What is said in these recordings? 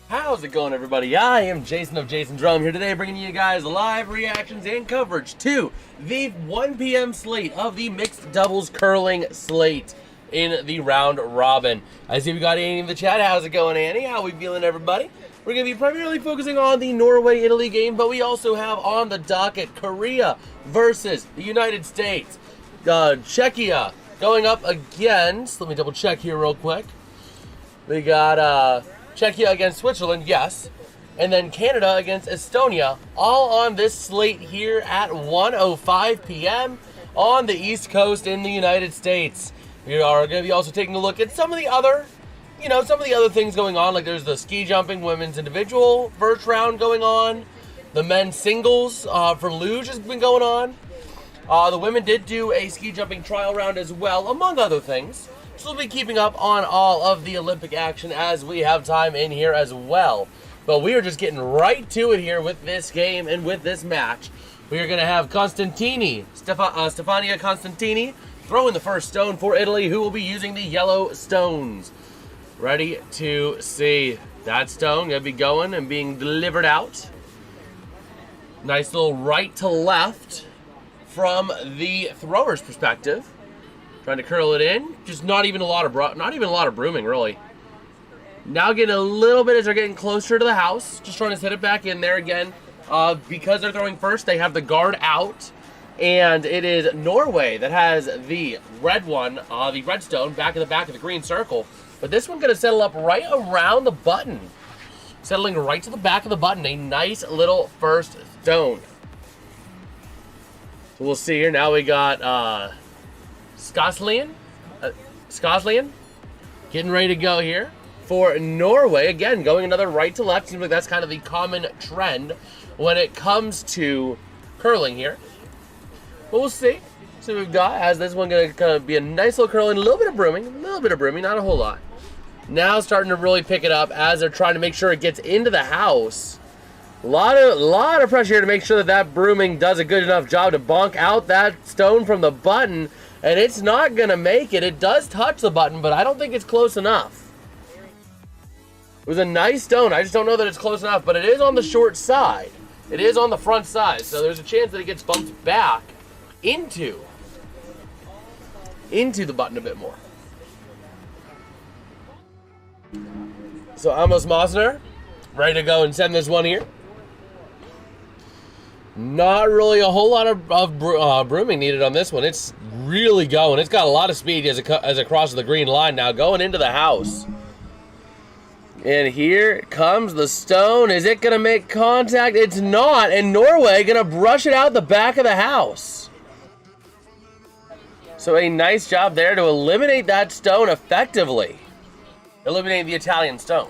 How's it going, everybody? I am Jason of JasonsRealm here today, bringing you guys live reactions and coverage to the 1 p.m. slate of the mixed doubles curling slate in the round robin. I see we got Annie in the chat. How's it going, Annie? How we feeling, everybody? We're going to be primarily focusing on the Norway-Italy game, but we also have on the docket Korea versus the United States. Czechia going up against, let me double check here real quick. We got Czechia against Switzerland, yes. And then Canada against Estonia, all on this slate here at 1:05 p.m. on the East Coast in the United States. We are going to be also taking a look at some of the other, things going on. Like there's the ski jumping women's individual first round going on. The men's singles for luge has been going on. The women did do a ski jumping trial round as well, among other things. So we'll be keeping up on all of the Olympic action as we have time in here as well. But we are just getting right to it here with this game and with this match. We are going to have Stefania Constantini throwing the first stone for Italy, who will be using the yellow stones. Ready to see that stone going to be going and being delivered out. Nice little right to left from the thrower's perspective. Trying to curl it in. Just not even a lot of brooming, really. Now getting a little bit as they're getting closer to the house. Just trying to set it back in there again. Because they're throwing first, they have the guard out. And it is Norway that has the red one, the red stone, back in the back of the green circle. But this one's going to settle up right around the button. Settling right to the back of the button. A nice little first stone. So we'll see here. Now we got Skoslian getting ready to go here for Norway. Again, going another right to left. Seems like that's kind of the common trend when it comes to curling here. But we'll see. See what we've got. As this one going to kind of be a nice little curling, a little bit of brooming, not a whole lot. Now starting to really pick it up as they're trying to make sure it gets into the house. A lot of pressure here to make sure that brooming does a good enough job to bonk out that stone from the button. And it's not going to make it. It does touch the button, but I don't think it's close enough. It was a nice stone. I just don't know that it's close enough, but it is on the short side. It is on the front side, so there's a chance that it gets bumped back into the button a bit more. So Amos Mosner, ready to go and send this one here. Not really a whole lot of brooming needed on this one. It's really going. It's got a lot of speed as it crosses the green line now, going into the house. And here comes the stone. Is it going to make contact? It's not. And Norway going to brush it out the back of the house. So a nice job there to eliminate that stone effectively. Eliminate the Italian stone.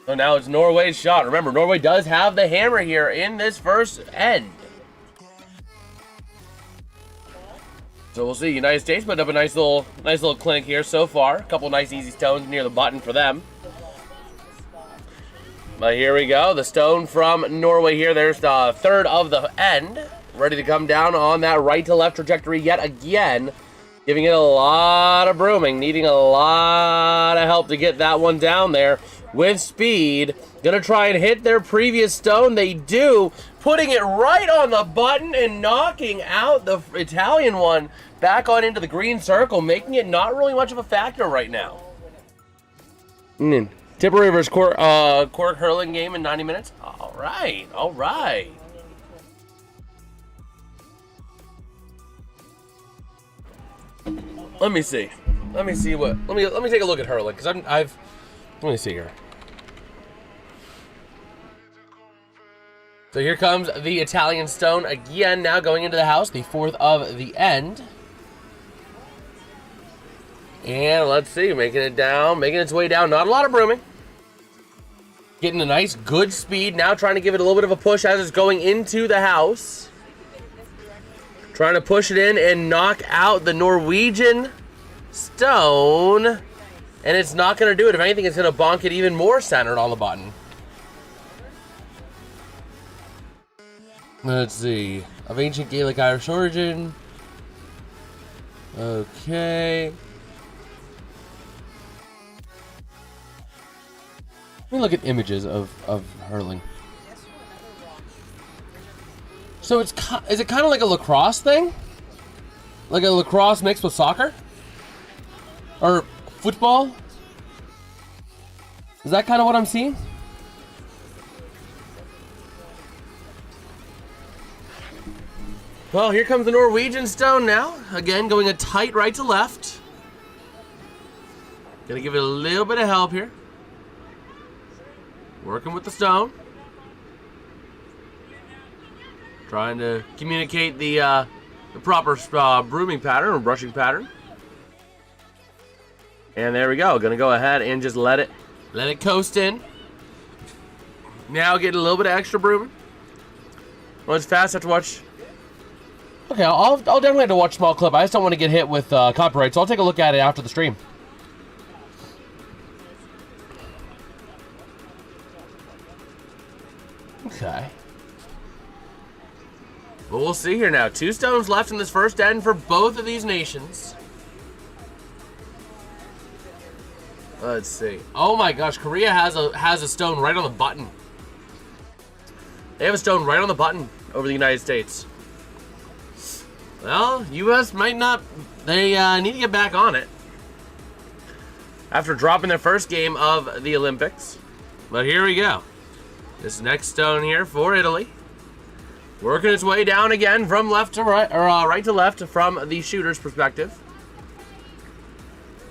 So now it's Norway's shot. Remember, Norway does have the hammer here in this first end. So we'll see. United States put up a nice little clinic here so far. A couple nice easy stones near the button for them. But here we go. The stone from Norway here. There's the third of the end. Ready to come down on that right to left trajectory yet again. Giving it a lot of brooming. Needing a lot of help to get that one down there. With speed, gonna try and hit their previous stone. They do, putting it right on the button and knocking out the Italian one back on into the green circle, making it not really much of a factor right now. Tipperary versus Cork hurling game in 90 minutes. All right. Let me see. Let me take a look at hurling because let me see here. So here comes the Italian stone again, now going into the house, the fourth of the end. And let's see, making its way down. Not a lot of brooming. Getting a nice, good speed. Now trying to give it a little bit of a push as it's going into the house. Trying to push it in and knock out the Norwegian stone. And it's not going to do it. If anything, it's going to bonk it even more centered on the button. Let's see. Of ancient Gaelic Irish origin. Okay. Let me look at images of hurling. So is it kind of like a lacrosse thing? Like a lacrosse mixed with soccer? Or football? Is that kind of what I'm seeing? Well, here comes the Norwegian stone now. Again, going a tight right to left. Gonna give it a little bit of help here. Working with the stone. Trying to communicate the proper brooming pattern or brushing pattern. And there we go. Gonna go ahead and just let it coast in. Now get a little bit of extra brooming. Well, it's fast. I have to watch. Okay, I'll definitely have to watch a small clip. I just don't want to get hit with copyright, so I'll take a look at it after the stream. Okay. But we'll see here now. 2 stones left in this first end for both of these nations. Let's see. Oh my gosh, Korea has a stone right on the button. They have a stone right on the button over the United States. Well, U.S. might not. They need to get back on it after dropping their first game of the Olympics. But here we go. This next stone here for Italy. Working its way down again from left to right, or right to left from the shooter's perspective.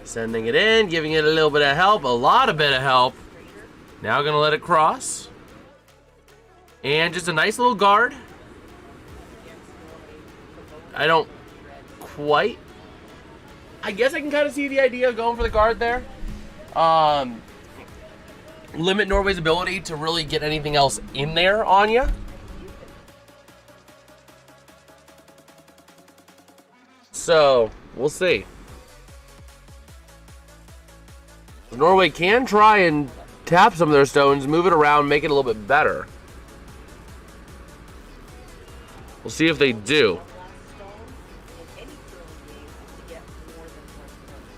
Sending it in, giving it a little bit of help, a lot of bit of help. Now gonna let it cross. And just a nice little guard. I don't quite. I guess I can kind of see the idea of going for the guard there. Limit Norway's ability to really get anything else in there on you. So, we'll see. Norway can try and tap some of their stones, move it around, make it a little bit better. We'll see if they do.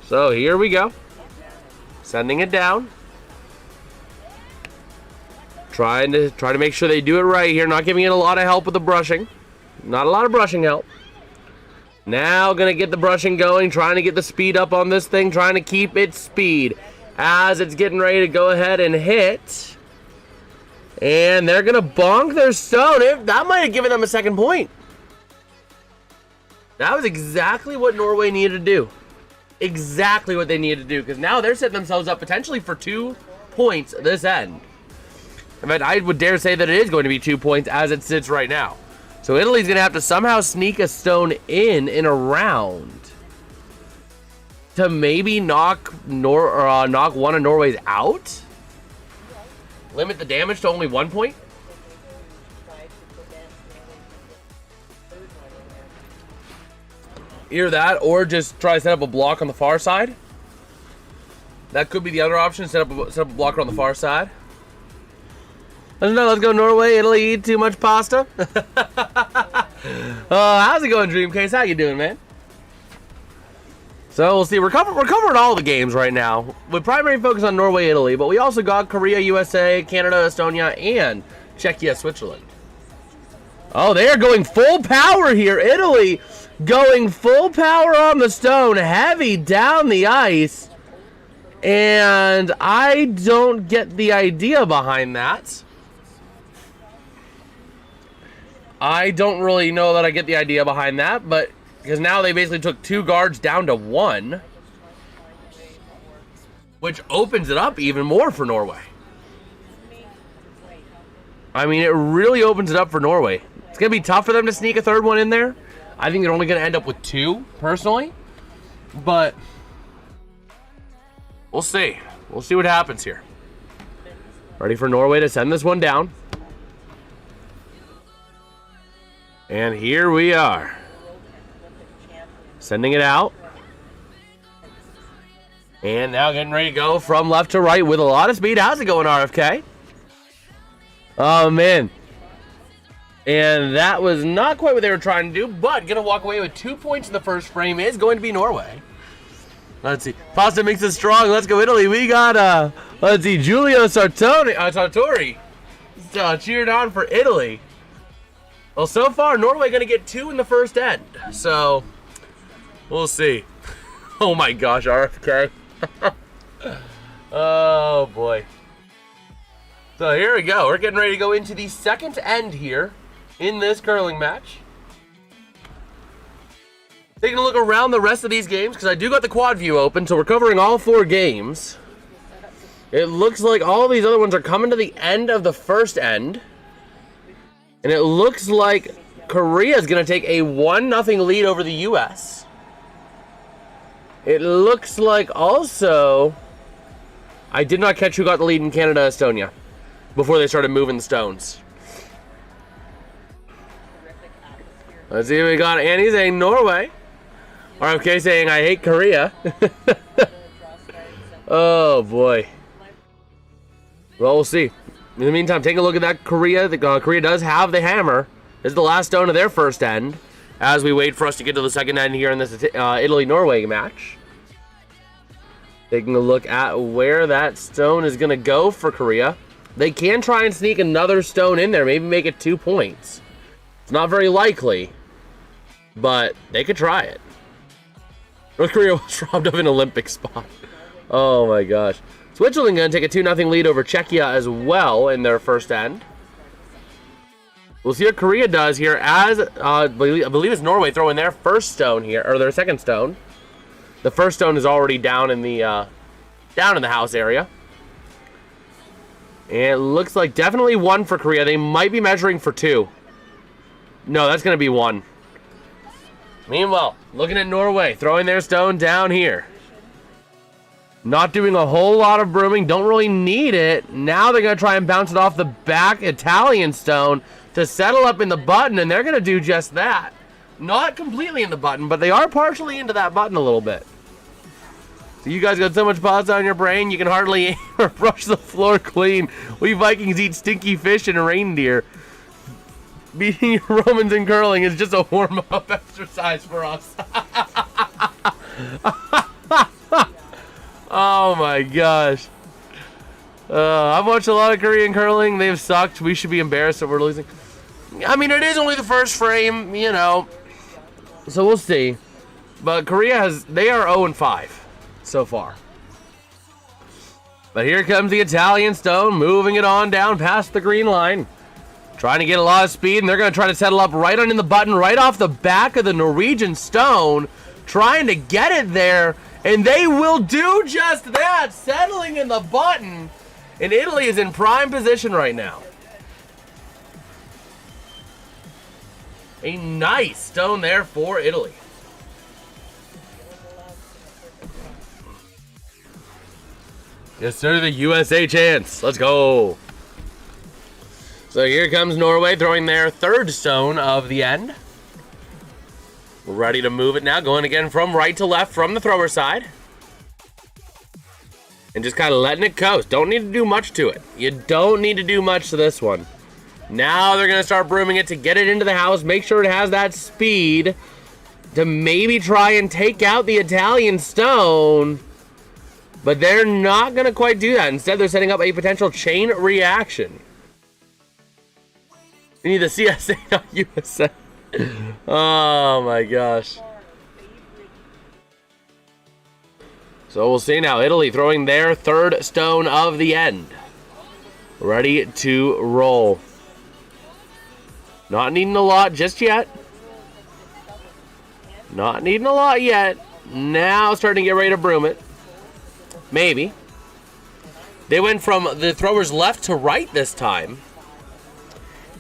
So here we go. Sending it down. Trying to make sure they do it right here. Not giving it a lot of help with the brushing. Not a lot of brushing help. Now gonna get the brushing going. Trying to get the speed up on this thing. Trying to keep its speed as it's getting ready to go ahead and hit. And they're gonna bonk their stone. That might have given them a second point. That was exactly what Norway needed to do. Exactly what they needed to do, because now they're setting themselves up potentially for 2 points this end. In fact, I would dare say that it is going to be 2 points as it sits right now. So Italy's going to have to somehow sneak a stone in and around to maybe knock one of Norway's out. Limit the damage to only 1 point. Either that, or just try to set up a block on the far side. That could be the other option. Set up a blocker on the far side. I don't know. Let's go Norway. Italy eat too much pasta. How's it going, Dreamcase? How you doing, man? So we'll see. We're covering all the games right now with primary focus on Norway, Italy, but we also got Korea, USA, Canada, Estonia, and Czechia, Switzerland. Oh, they are going full power here. Italy going full power on the stone, heavy down the ice. And I don't get the idea behind that. I don't really know that I get the idea behind that, but because now they basically took 2 guards down to 1, which opens it up even more for Norway. I mean, it really opens it up for Norway. It's going to be tough for them to sneak a third one in there. I think they're only going to end up with 2, personally. But we'll see. We'll see what happens here. Ready for Norway to send this one down. And here we are. Sending it out. And now getting ready to go from left to right with a lot of speed. How's it going, RFK? Oh, man. And that was not quite what they were trying to do, but going to walk away with 2 points in the first frame is going to be Norway. Let's see. Pasta makes it strong. Let's go Italy. We got, let's see, Giulio Sartori. Cheered on for Italy. Well, so far, Norway going to get 2 in the first end. So, we'll see. Oh my gosh, RFK. Oh boy. So here we go. We're getting ready to go into the second end here in this curling match. Taking a look around the rest of these games, because I do got the quad view open, so we're covering all 4 games. It looks like all these other ones are coming to the end of the first end. And it looks like Korea is going to take a 1-0 lead over the U.S. It looks like also, I did not catch who got the lead in Canada, Estonia, before they started moving the stones. Let's see what we got. Annie saying Norway. RFK saying I hate Korea. Oh boy. Well, we'll see. In the meantime, take a look at that Korea. Korea does have the hammer. This is the last stone of their first end, as we wait for us to get to the second end here in this Italy-Norway match. Taking a look at where that stone is going to go for Korea. They can try and sneak another stone in there, maybe make it 2 points. It's not very likely, but they could try it. North Korea was robbed of an Olympic spot. Oh my gosh. Switzerland going to take a 2-0 lead over Czechia as well in their first end. We'll see what Korea does here as, I believe it's Norway throwing their first stone here, or their second stone. The first stone is already down in the house area. And it looks like definitely 1 for Korea. They might be measuring for 2. No, that's going to be 1. Meanwhile, looking at Norway, throwing their stone down here. Not doing a whole lot of brooming. Don't really need it. Now they're going to try and bounce it off the back Italian stone to settle up in the button, and they're going to do just that. Not completely in the button, but they are partially into that button a little bit. So you guys got so much pasta on your brain, you can hardly aim or brush the floor clean. We Vikings eat stinky fish and reindeer. Beating your Romans in curling is just a warm-up exercise for us. Oh my gosh. I've watched a lot of Korean curling. They've sucked. We should be embarrassed that we're losing. I mean, it is only the first frame, you know. So we'll see. But Korea they are 0-5 so far. But here comes the Italian stone, moving it on down past the green line. Trying to get a lot of speed, and they're going to try to settle up right on in the button, right off the back of the Norwegian stone. Trying to get it there, and they will do just that, settling in the button. And Italy is in prime position right now. A nice stone there for Italy. Yes, sir, the USA chance. Let's go. So here comes Norway throwing their third stone of the end. We're ready to move it now, going again from right to left from the thrower side. And just kind of letting it coast. Don't need to do much to it. You don't need to do much to this one. Now they're going to start brooming it to get it into the house. Make sure it has that speed to maybe try and take out the Italian stone. But they're not going to quite do that. Instead, they're setting up a potential chain reaction. We need the CSA, not USA. Oh my gosh. So we'll see now. Italy throwing their third stone of the end. Ready to roll. Not needing a lot just yet. Not needing a lot yet. Now starting to get ready to broom it. Maybe. They went from the thrower's left to right this time.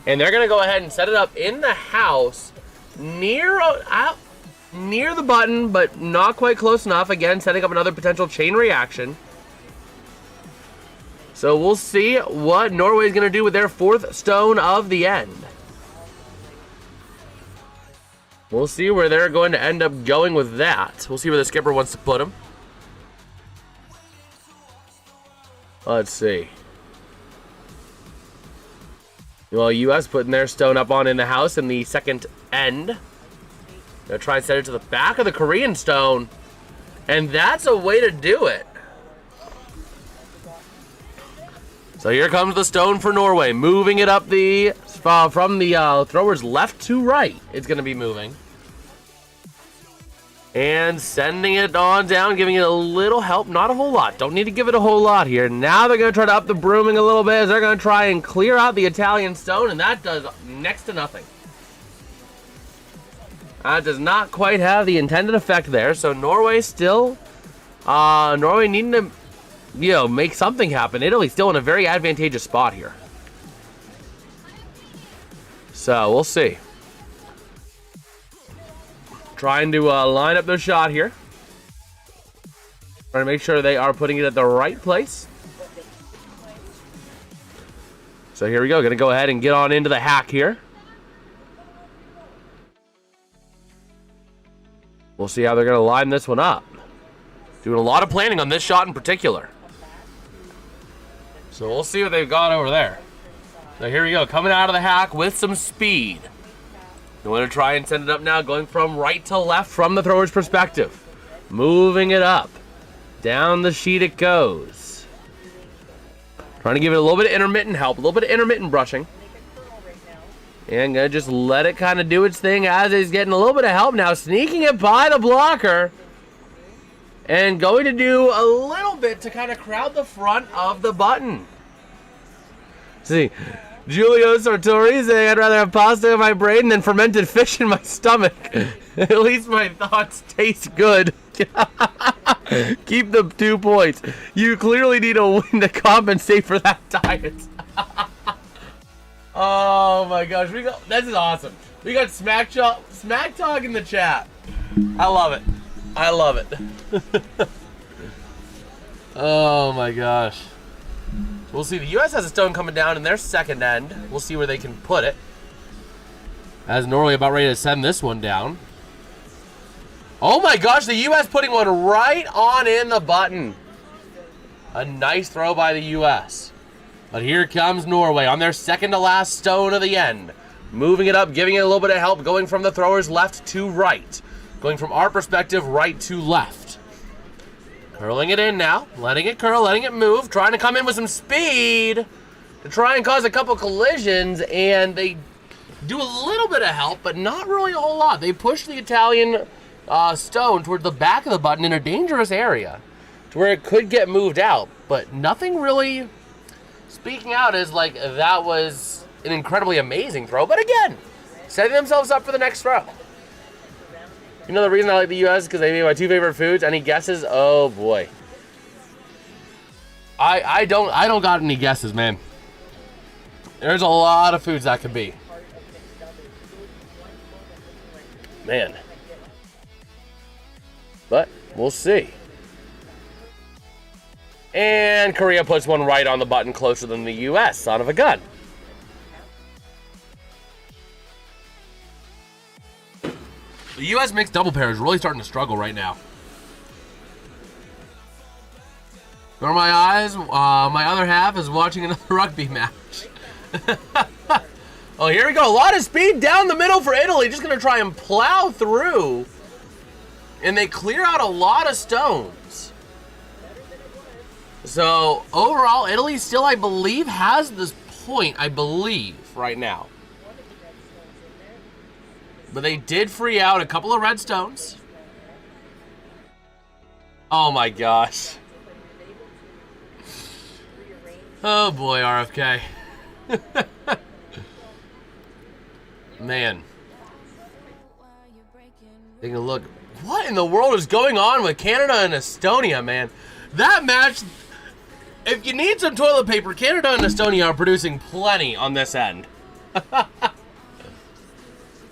And they're going to go ahead and set it up in the house near the button, but not quite close enough. Again, setting up another potential chain reaction. So we'll see what Norway's going to do with their fourth stone of the end. We'll see where they're going to end up going with that. We'll see where the skipper wants to put them. Let's see. Well, U.S. putting their stone up on in the house in the second end. They'll try and set it to the back of the Korean stone. And that's a way to do it. So here comes the stone for Norway, moving it up the from the thrower's left to right. It's going to be moving. And sending it on down, giving it a little help. Not a whole lot. Don't need to give it a whole lot here. Now they're going to try to up the brooming a little bit as they're going to try and clear out the Italian stone, and that does next to nothing. That does not quite have the intended effect there. So Norway still, Norway needing to, make something happen. Italy still in a very advantageous spot here. So we'll see. Trying to line up their shot here. Trying to make sure they are putting it at the right place. So here we go. Going to go ahead and get on into the hack here. We'll see how they're going to line this one up. Doing a lot of planning on this shot in particular. So we'll see what they've got over there. So here we go. Coming out of the hack with some speed. They're going to try and send it up now, going from right to left from the thrower's perspective. Moving it up. Down the sheet it goes. Trying to give it a little bit of intermittent help, a little bit of intermittent brushing. And going to just let it kind of do its thing as it's getting a little bit of help now. Sneaking it by the blocker. And going to do a little bit to kind of crowd the front of the button. See. Giulio Sartori saying, I'd rather have pasta in my brain than fermented fish in my stomach. At least my thoughts taste good. Keep the 2 points. You clearly need a win to compensate for that diet. Oh my gosh, this is awesome. We got smack talk in the chat. I love it. I love it. Oh my gosh. We'll see. The U.S. has a stone coming down in their second end. We'll see where they can put it. As Norway about ready to send this one down. Oh my gosh, the U.S. putting one right on in the button. A nice throw by the U.S. But here comes Norway on their second to last stone of the end. Moving it up, giving it a little bit of help, going from the thrower's left to right. Going from our perspective, right to left. Curling it in now, letting it curl, letting it move, trying to come in with some speed to try and cause a couple collisions, and they do a little bit of help, but not really a whole lot. They push the Italian stone towards the back of the button in a dangerous area to where it could get moved out, but nothing really speaking out as like that was an incredibly amazing throw, but again, setting themselves up for the next throw. You know the reason I like the U.S. is because they made my 2 favorite foods. Any guesses? Oh boy. I don't got any guesses, man. There's a lot of foods that could be. Man. But we'll see. And Korea puts one right on the button closer than the U.S. Son of a gun. The U.S. mixed double pair is really starting to struggle right now. Over my eyes, my other half is watching another rugby match. Oh, here we go. A lot of speed down the middle for Italy. Just going to try and plow through. And they clear out a lot of stones. So, overall, Italy still, I believe, has this point, right now. But they did free out a couple of red stones. Oh my gosh. Oh boy, RFK. Man. Taking a look. What in the world is going on with Canada and Estonia, man? That match, if you need some toilet paper, Canada and Estonia are producing plenty on this end.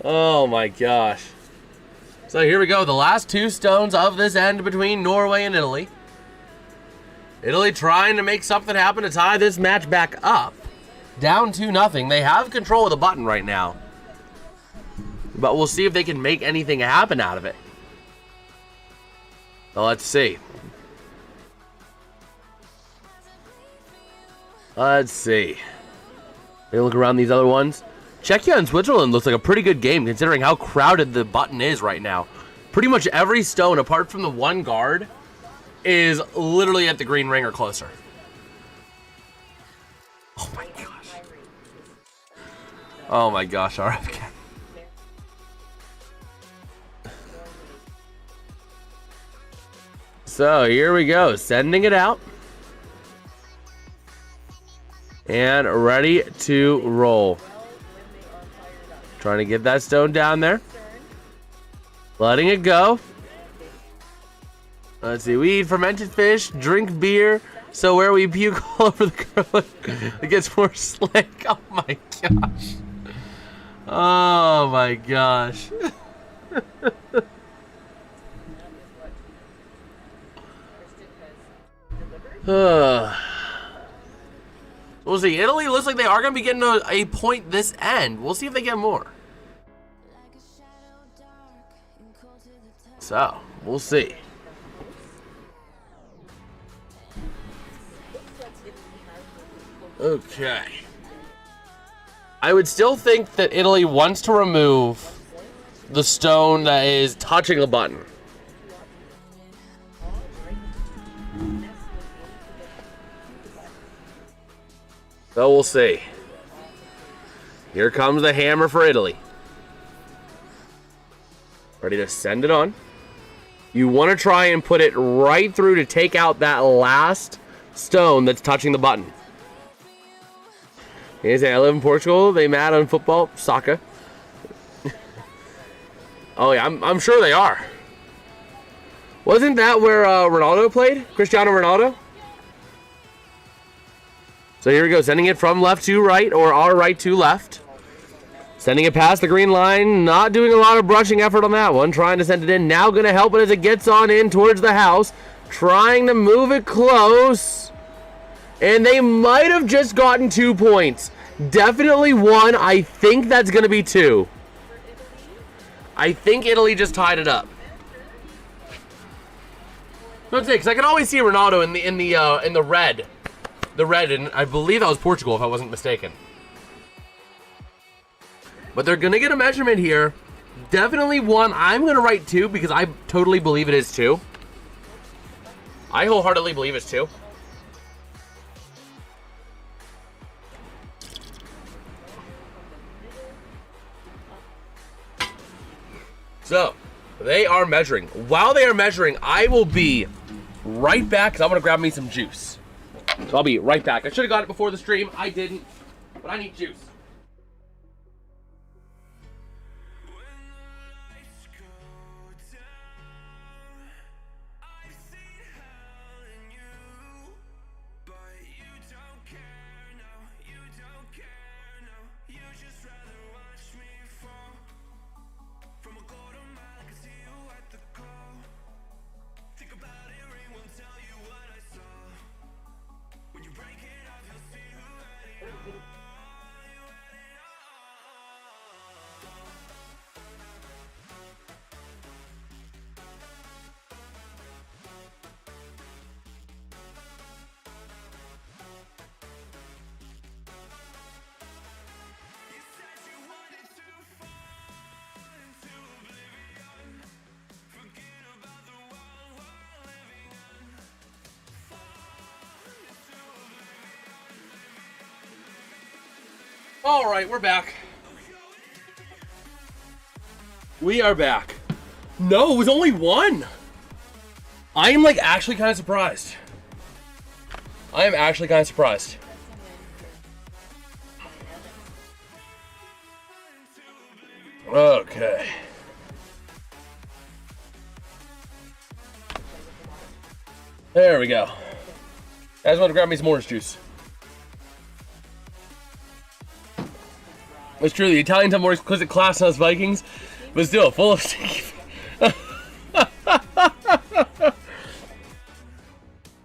Oh my gosh. So here we go, the last 2 stones of this end between Norway and Italy. Italy trying to make something happen to tie this match back up. Down 2-0. They have control of the button right now. But we'll see if they can make anything happen out of it. So let's see. Let's see. Maybe look around these other ones. Czechia and Switzerland looks like a pretty good game considering how crowded the button is right now. Pretty much every stone, apart from the one guard, is literally at the green ring or closer. Oh my gosh. Oh my gosh, RFK. So here we go, sending it out. And ready to roll. Trying to get that stone down there. Letting it go. Let's see, we eat fermented fish, drink beer, so where we puke all over the curling, it gets more slick. Oh my gosh. Oh my gosh. We'll see. Italy looks like they are going to be getting a point this end. We'll see if they get more. So, we'll see. Okay. I would still think that Italy wants to remove the stone that is touching the button. So we'll see. Here comes the hammer for Italy. Ready to send it on. You want to try and put it right through to take out that last stone that's touching the button. They say, I live in Portugal. They mad on football, soccer. Oh yeah, I'm sure they are. Wasn't that where Ronaldo played? Cristiano Ronaldo? So here we go, sending it from left to right, or our right to left. Sending it past the green line, not doing a lot of brushing effort on that one. Trying to send it in, now going to help it as it gets on in towards the house. Trying to move it close. And they might have just gotten 2 points. Definitely one, I think that's going to be 2. I think Italy just tied it up. Let's see, because I can always see Ronaldo in the red. The red, and I believe that was Portugal, if I wasn't mistaken. But they're going to get a measurement here. Definitely one. I'm going to write 2 because I totally believe it is 2. I wholeheartedly believe it's 2. So, they are measuring. While they are measuring, I will be right back because I'm going to grab me some juice. So I'll be right back. I should have got it before the stream. I didn't, but I need juice. All right, we're back. We are back. No, it was only 1. I am like actually kind of surprised. I am actually kind of surprised. Okay. There we go. I just want to grab me some orange juice. It's true, the Italians have more exquisite class than us Vikings, but still full of sticky.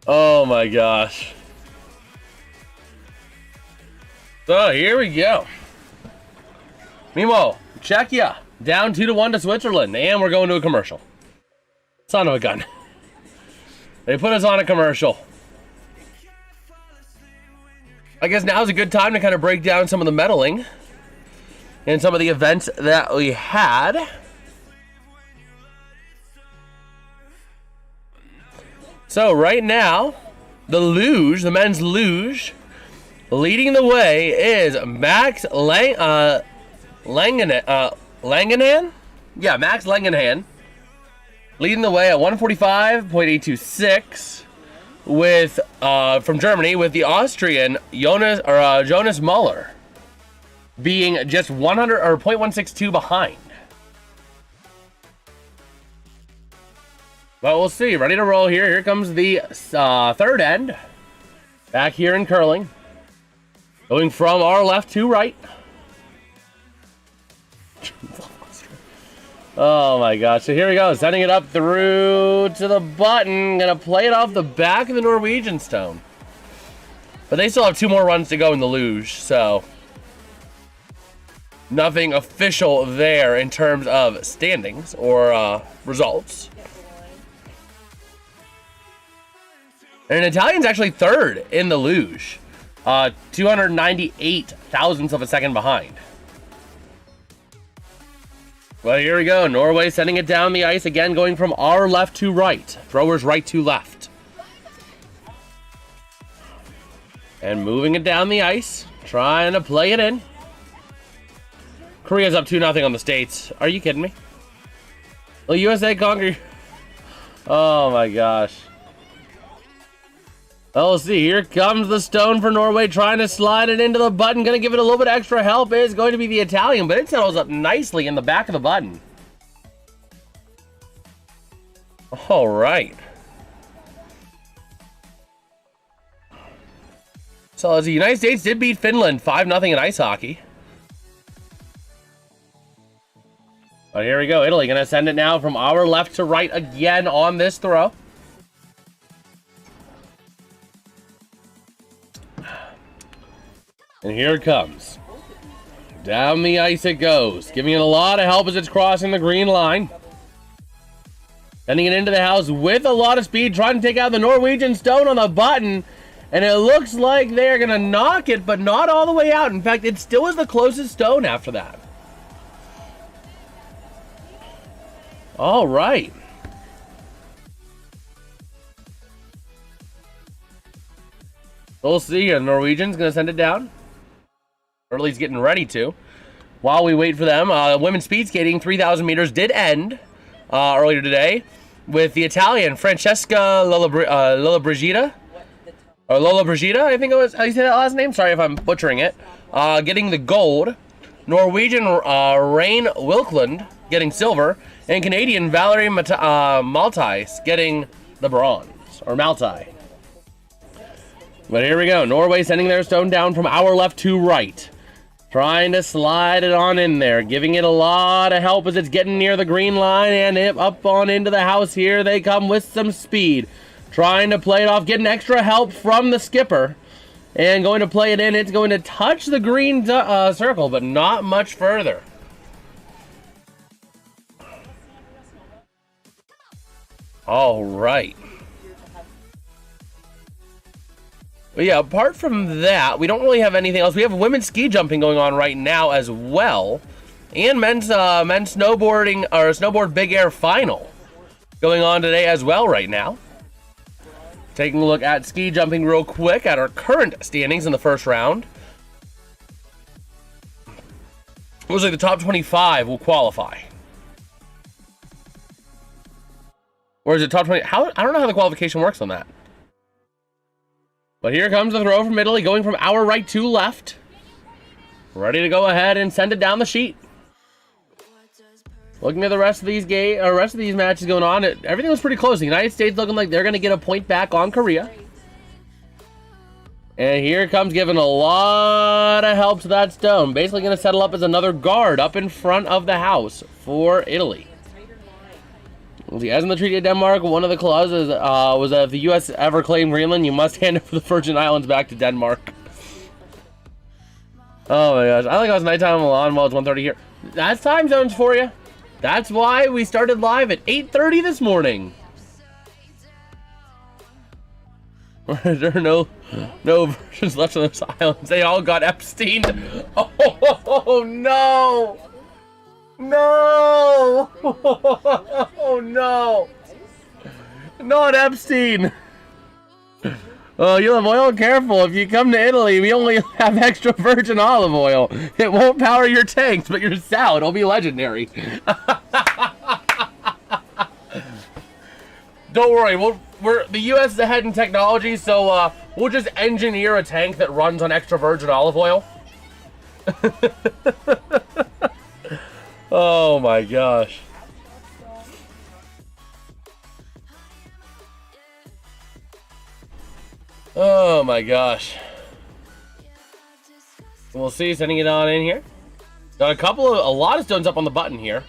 Oh my gosh. So here we go. Meanwhile, Czechia down 2-1 to Switzerland, and we're going to a commercial. Son of a gun. They put us on a commercial. I guess now's a good time to kind of break down some of the medaling and some of the events that we had. So right now, the men's luge, leading the way is Max Langenhan? Yeah, Max Langenhan. Leading the way at 145.826 with from Germany, with the Austrian Jonas Muller being just 100 or 0.162 behind. But we'll see. Ready to roll here. Here comes the third end. Back here in curling. Going from our left to right. Oh my gosh. So here we go. Sending it up through to the button. Gonna play it off the back of the Norwegian stone. But they still have 2 more runs to go in the luge. So nothing official there in terms of standings or results. And an Italian's actually third in the luge. 298 thousandths of a second behind. Well, here we go. Norway sending it down the ice again, going from our left to right. Throwers right to left. And moving it down the ice. Trying to play it in. Korea's up 2-0 on the States. Are you kidding me? Will USA conquer? Oh my gosh. Well, we'll see. Here comes the stone for Norway, trying to slide it into the button. Going to give it a little bit extra help is going to be the Italian, but it settles up nicely in the back of the button. All right. So as the United States did beat Finland 5-0 in ice hockey. But here we go. Italy going to send it now from our left to right again on this throw. And here it comes. Down the ice it goes. Giving it a lot of help as it's crossing the green line. Sending it into the house with a lot of speed. Trying to take out the Norwegian stone on the button. And it looks like they're going to knock it, but not all the way out. In fact, it still is the closest stone after that. All right. We'll see. The Norwegian's going to send it down. Or at least getting ready to. While we wait for them, women's speed skating 3,000 meters did end earlier today with the Italian Francesca Lollobrigida. Or Lollobrigida, I think it was. How you say that last name? Sorry if I'm butchering it. Getting the gold. Norwegian Rain Wilkland getting silver. And Canadian Valerie Maltais getting the bronze. Or Maltai. But here we go. Norway sending their stone down from our left to right. Trying to slide it on in there. Giving it a lot of help as it's getting near the green line. And up on into the house here they come with some speed. Trying to play it off. Getting extra help from the skipper. And going to play it in. It's going to touch the green circle, but not much further. All right. But yeah, apart from that, we don't really have anything else. We have women's ski jumping going on right now as well. And men's snowboarding, or snowboard big air final going on today as well right now. Taking a look at ski jumping real quick at our current standings in the first round. It looks like the top 25 will qualify. Or is it top 20? I don't know how the qualification works on that. But here comes the throw from Italy, going from our right to left. Ready to go ahead and send it down the sheet. Looking at the rest of these matches going on, everything was pretty close. The United States looking like they're going to get a point back on Korea. And here comes giving a lot of help to that stone. Basically going to settle up as another guard up in front of the house for Italy. As in the Treaty of Denmark, one of the clauses was that if the U.S. ever claimed Greenland, you must hand it for the Virgin Islands back to Denmark. Oh my gosh. I think it was nighttime in Milan while it's 1:30 here. That's time zones for you. That's why we started live at 8:30 this morning. There are no versions left on those islands. They all got Epstein. Oh no! No! Oh no! Not Epstein! Oh, you'll have oil? Careful. If you come to Italy, we only have extra virgin olive oil. It won't power your tanks, but your salad will be legendary. Don't worry. The U.S. is ahead in technology, so we'll just engineer a tank that runs on extra virgin olive oil. Oh, my gosh. Oh my gosh. We'll see, sending it on in here. Got a lot of stones up on the button here.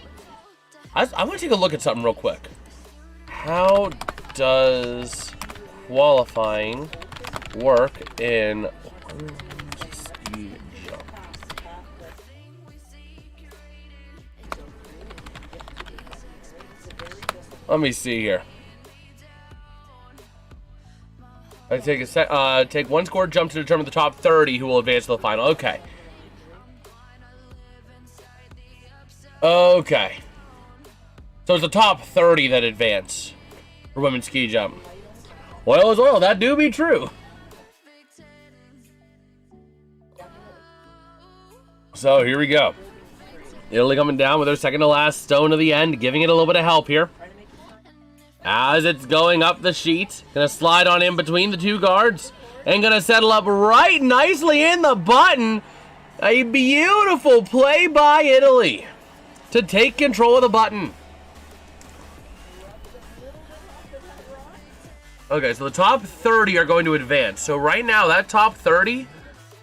I want to take a look at something real quick. How does qualifying work in ski jump? Let me see here. I take one scored jump to determine the top 30 who will advance to the final. Okay. Okay. So it's the top 30 that advance for women's ski jump. Oil is oil. That do be true. So here we go. Italy coming down with their second to last stone of the end, giving it a little bit of help here. As it's going up the sheet, gonna slide on in between the two guards and gonna settle up right nicely in the button. A beautiful play by Italy to take control of the button. Okay, so the top 30 are going to advance. So right now, that top 30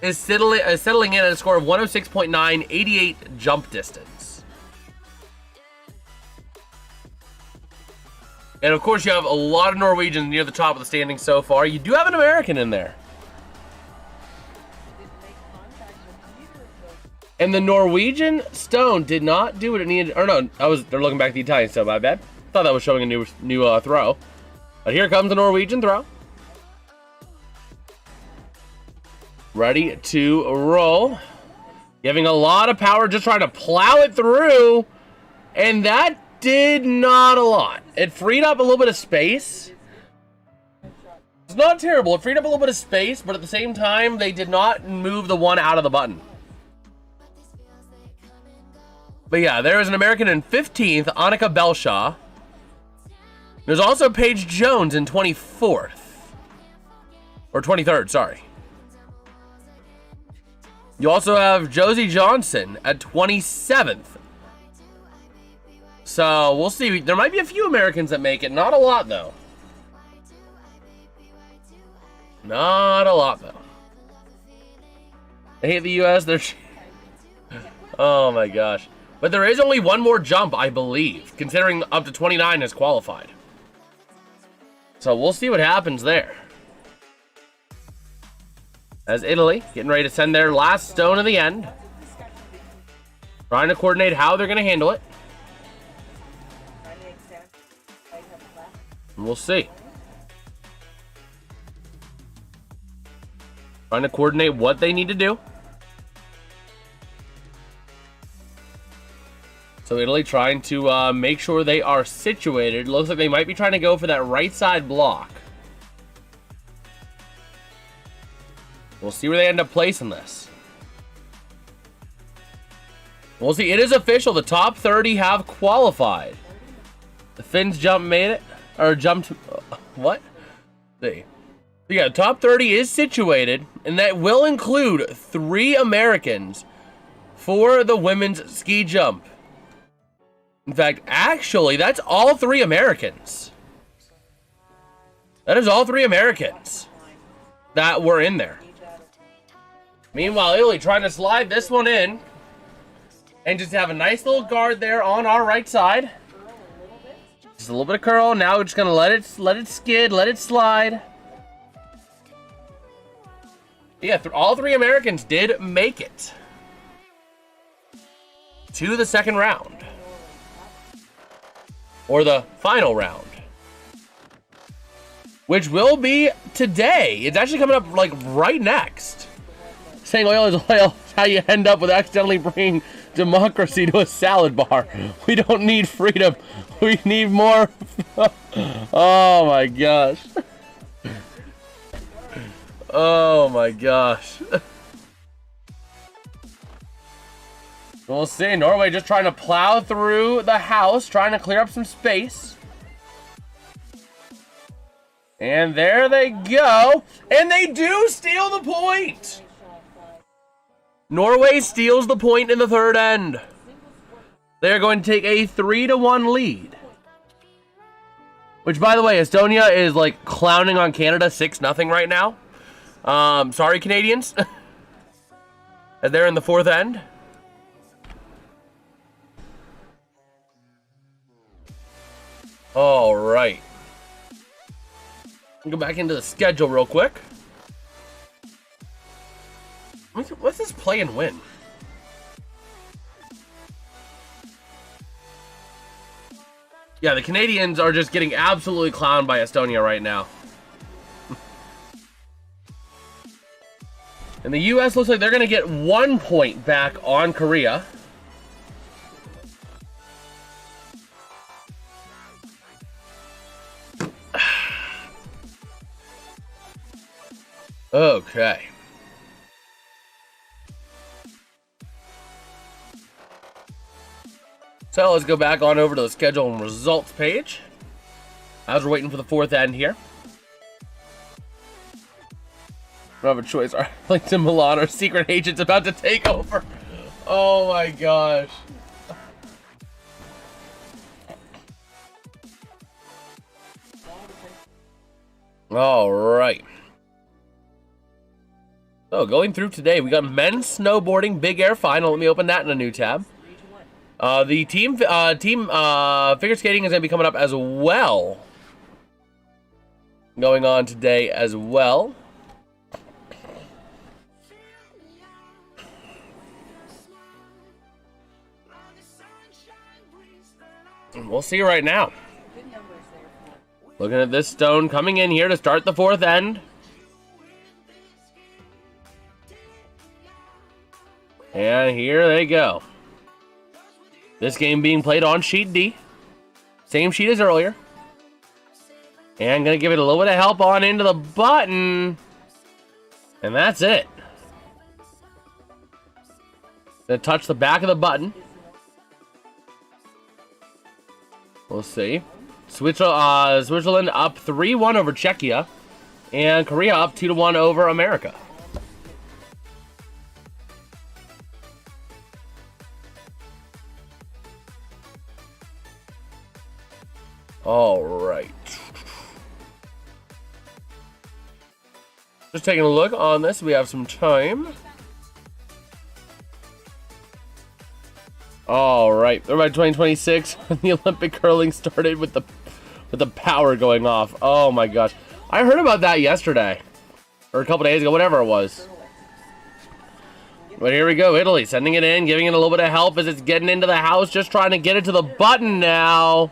is settling in at a score of 106.9, 88 jump distance. And of course, you have a lot of Norwegians near the top of the standings so far. You do have an American in there. And the Norwegian stone did not do what it needed. Or no, they're looking back at the Italian stone, my bad. Thought that was showing a new throw. But here comes the Norwegian throw. Ready to roll. Giving a lot of power, just trying to plow it through. And that did not a lot. It freed up a little bit of space. It's not terrible. It freed up a little bit of space, but at the same time, they did not move the one out of the button. But yeah, there is an American in 15th, Annika Belshaw. There's also Paige Jones in 24th. Or 23rd, sorry. You also have Josie Johnson at 27th. So, we'll see. There might be a few Americans that make it. Not a lot, though. Not a lot, though. They hate the U.S. They're... Oh, my gosh. But there is only one more jump, I believe, considering up to 29 has qualified. So, we'll see what happens there. As Italy getting ready to send their last stone of the end. Trying to coordinate how they're going to handle it. And we'll see. Trying to coordinate what they need to do. So Italy trying to make sure they are situated. Looks like they might be trying to go for that right side block. We'll see where they end up placing this. We'll see. It is official. The top 30 have qualified. The Finns made it. Or jumped. What? See. So yeah, top 30 is situated. And that will include 3 Americans for the women's ski jump. In fact, actually, that's all 3 Americans. That is all 3 Americans that were in there. Meanwhile, Italy trying to slide this one in. And just have a nice little guard there on our right side. Just a little bit of curl. Now we're just gonna let it skid, let it slide. Yeah, all 3 Americans did make it to the second round. Or the final round. Which will be today. It's actually coming up like right next. Saying oil is oil. How you end up with accidentally bringing democracy to a salad bar. We don't need freedom. We need more. Oh my gosh. Oh my gosh. We'll see. Norway just trying to plow through the house, trying to clear up some space. And there they go. And they do steal the point. Norway steals the point in the third end. They're going to take a 3-1 lead. Which, by the way, Estonia is like clowning on Canada 6-0 right now. Sorry, Canadians. As they're in the fourth end. All right. Go back into the schedule real quick. What's this play and win? Yeah, the Canadians are just getting absolutely clowned by Estonia right now. And the U.S. looks like they're going to get 1 point back on Korea. Okay. So let's go back on over to the schedule and results page. As we're waiting for the fourth end here. We don't have a choice. Our LinkedIn Milan, our secret agent's about to take over. Oh my gosh. All right. So going through today, we got men's snowboarding big air final. Let me open that in a new tab. The team figure skating is going to be coming up as well. Going on today as well. And we'll see right now. Looking at this stone coming in here to start the fourth end. And here they go. This game being played on sheet D. Same sheet as earlier. And going to give it a little bit of help on into the button. And that's it. Going to touch the back of the button. We'll see. Switzerland up 3-1 over Czechia. And Korea up 2-1 over America. All right. Just taking a look on this. We have some time. All right. They're by 2026 when the Olympic curling started with the power going off. Oh my gosh. I heard about that yesterday. Or a couple days ago, whatever it was. But here we go. Italy sending it in, giving it a little bit of help as it's getting into the house. Just trying to get it to the button now.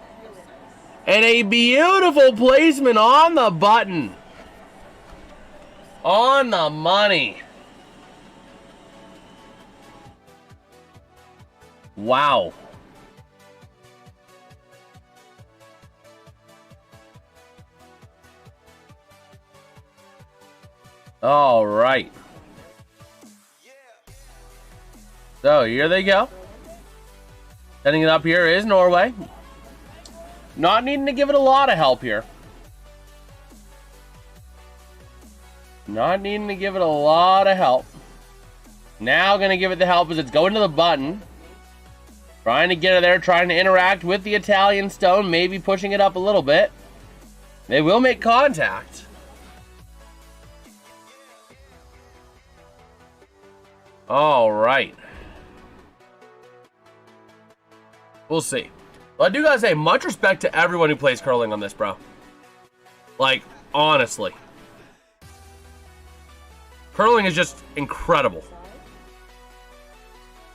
And a beautiful placement on the button. On the money. Wow. All right. So here they go. Setting it up here is Norway. Not needing to give it a lot of help here. Not needing to give it a lot of help. Now going to give it the help as it's going to the button. Trying to get it there, trying to interact with the Italian stone, maybe pushing it up a little bit. They will make contact. All right. We'll see. Well, I do gotta say, much respect to everyone who plays curling on this, bro. Like, honestly. Curling is just incredible.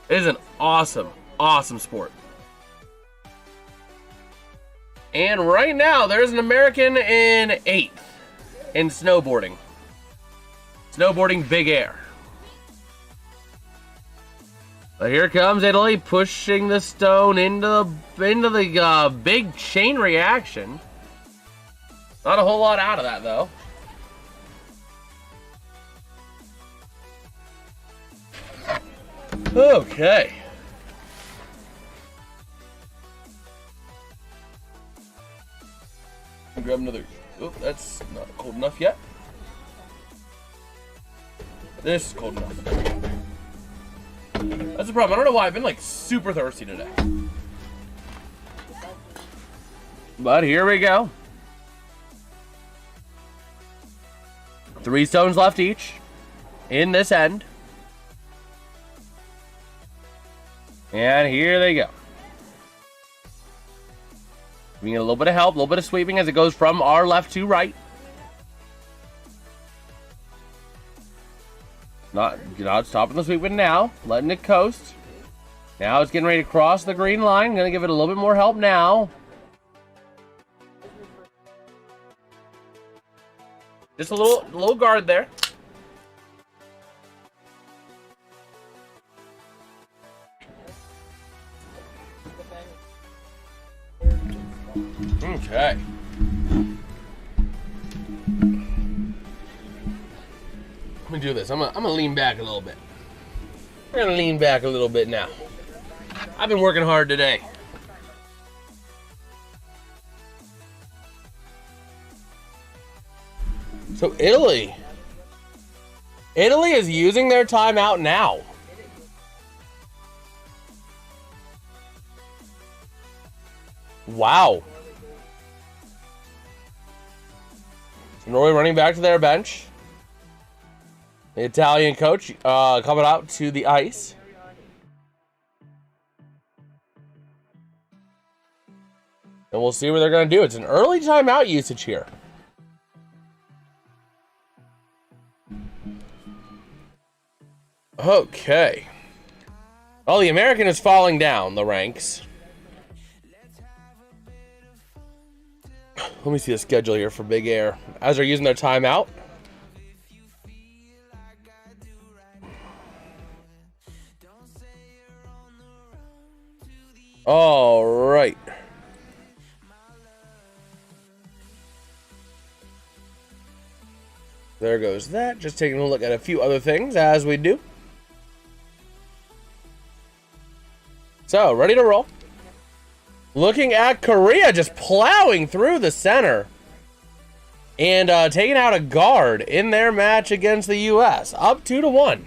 It is an awesome, awesome sport. And right now, there's an American in 8th in snowboarding. Snowboarding big air. But here comes Italy pushing the stone into the big chain reaction. Not a whole lot out of that, though. Okay. Grab another. Oh, that's not cold enough yet. This is cold enough. That's the problem. I don't know why I've been like super thirsty today. But here we go. 3 stones left each in this end. And here they go. We need a little bit of help, a little bit of sweeping as it goes from our left to right. Not stopping the sweeping now, letting it coast. Now it's getting ready to cross the green line. Gonna give it a little bit more help now. Just a little guard there. Okay. Let me do this. I'm gonna lean back a little bit. We're gonna lean back a little bit now. I've been working hard today. So Italy is using their timeout now. Wow. So Norway running back to their bench. The Italian coach coming out to the ice. And we'll see what they're going to do. It's an early timeout usage here. Okay. Well, the American is falling down the ranks. Let me see the schedule here for Big Air as they're using their timeout. All right. There goes that. Just taking a look at a few other things as we do. So, ready to roll. Looking at Korea just plowing through the center. And taking out a guard in their match against the U.S. Up 2-1.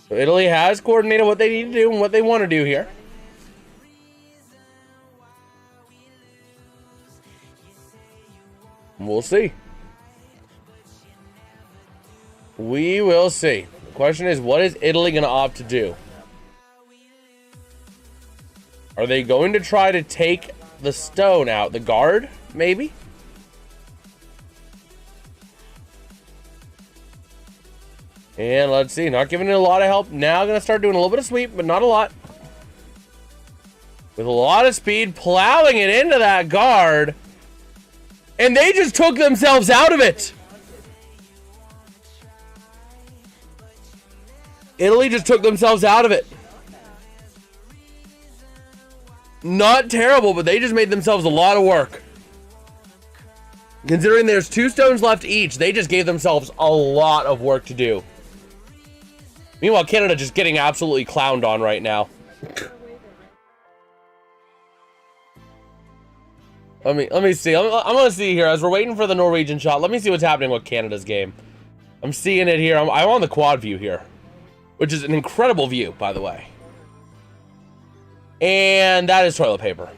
So Italy has coordinated what they need to do and what they want to do here. We'll see. We will see. The question is, what is Italy going to opt to do? Are they going to try to take the stone out? The guard, maybe? And let's see. Not giving it a lot of help. Now going to start doing a little bit of sweep, but not a lot. With a lot of speed, plowing it into that guard. And they just took themselves out of it. Italy just took themselves out of it. Not terrible, but they just made themselves a lot of work. Considering there's 2 stones left each, they just gave themselves a lot of work to do. Meanwhile, Canada just getting absolutely clowned on right now. Let me see. I'm gonna see here as we're waiting for the Norwegian shot. Let me see what's happening with Canada's game. I'm seeing it here. I'm on the quad view here, which is an incredible view, by the way. And that is toilet paper.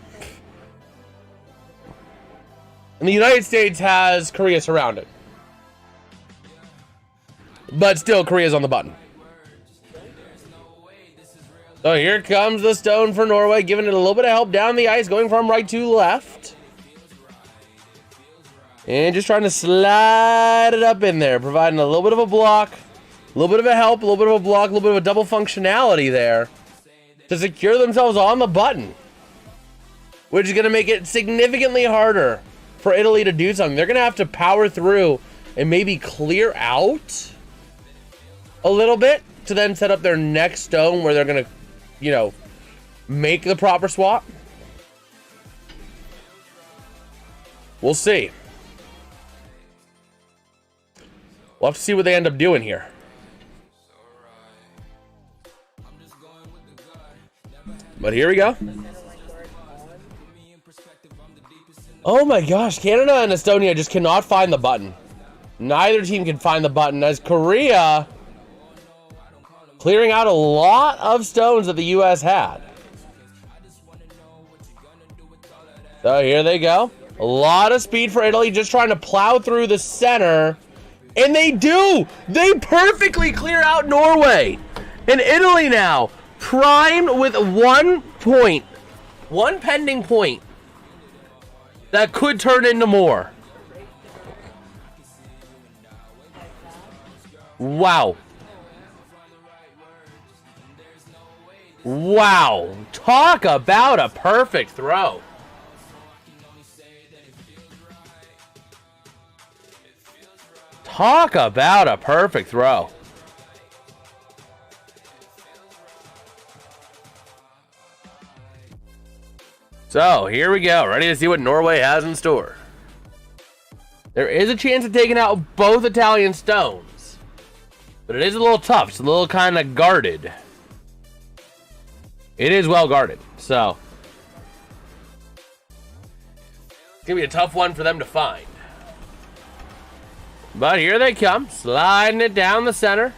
And the United States has Korea surrounded, but still Korea's on the button. So here comes the stone for Norway, giving it a little bit of help down the ice, going from right to left. And just trying to slide it up in there, providing a little bit of a block, a little bit of a help, a little bit of a block, a little bit of a double functionality there to secure themselves on the button, which is going to make it significantly harder for Italy to do something. They're going to have to power through and maybe clear out a little bit to then set up their next stone where they're going to, you know, make the proper swap. We'll see. We'll have to see what they end up doing here. But here we go. Oh my gosh, Canada and Estonia just cannot find the button. Neither team can find the button, as Korea clearing out a lot of stones that the U.S. had. So here they go. A lot of speed for Italy, just trying to plow through the center. And they do! They perfectly clear out Norway. And Italy now primed with 1 point. 1 pending point. That could turn into more. Wow. Wow. Talk about a perfect throw. Talk about a perfect throw. So, here we go. Ready to see what Norway has in store. There is a chance of taking out both Italian stones. But it is a little tough. It's a little kind of guarded. It is well guarded. So, it's going to be a tough one for them to find. But here they come. Sliding it down the center.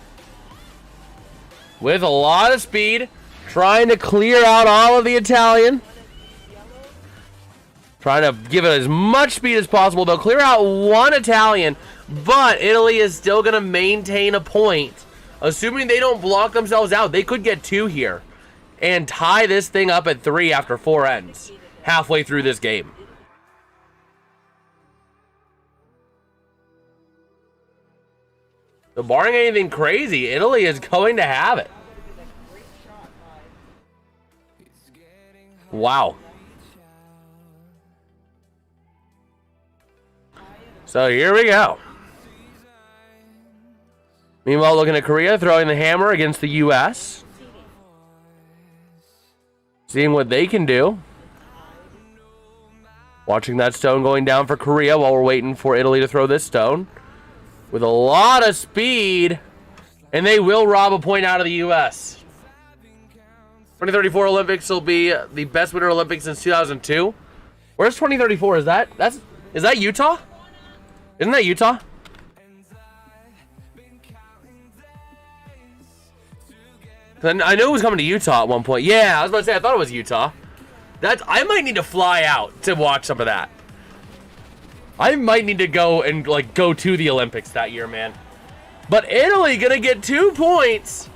With a lot of speed. Trying to clear out all of the Italian. Trying to give it as much speed as possible. They'll clear out 1 Italian, but Italy is still going to maintain a point. Assuming they don't block themselves out, they could get 2 here and tie this thing up at 3 after 4 ends, halfway through this game. So barring anything crazy, Italy is going to have it. Wow. So here we go. Meanwhile, looking at Korea, throwing the hammer against the U.S. Seeing what they can do. Watching that stone going down for Korea while we're waiting for Italy to throw this stone. With a lot of speed. And they will rob a point out of the U.S. 2034 Olympics will be the best Winter Olympics since 2002. Where's 2034? Is that Utah? Isn't that Utah? I knew it was coming to Utah at one point. Yeah, I was about to say, I thought it was Utah. I might need to fly out to watch some of that. I might need to go and go to the Olympics that year, man. But Italy gonna get 2 points.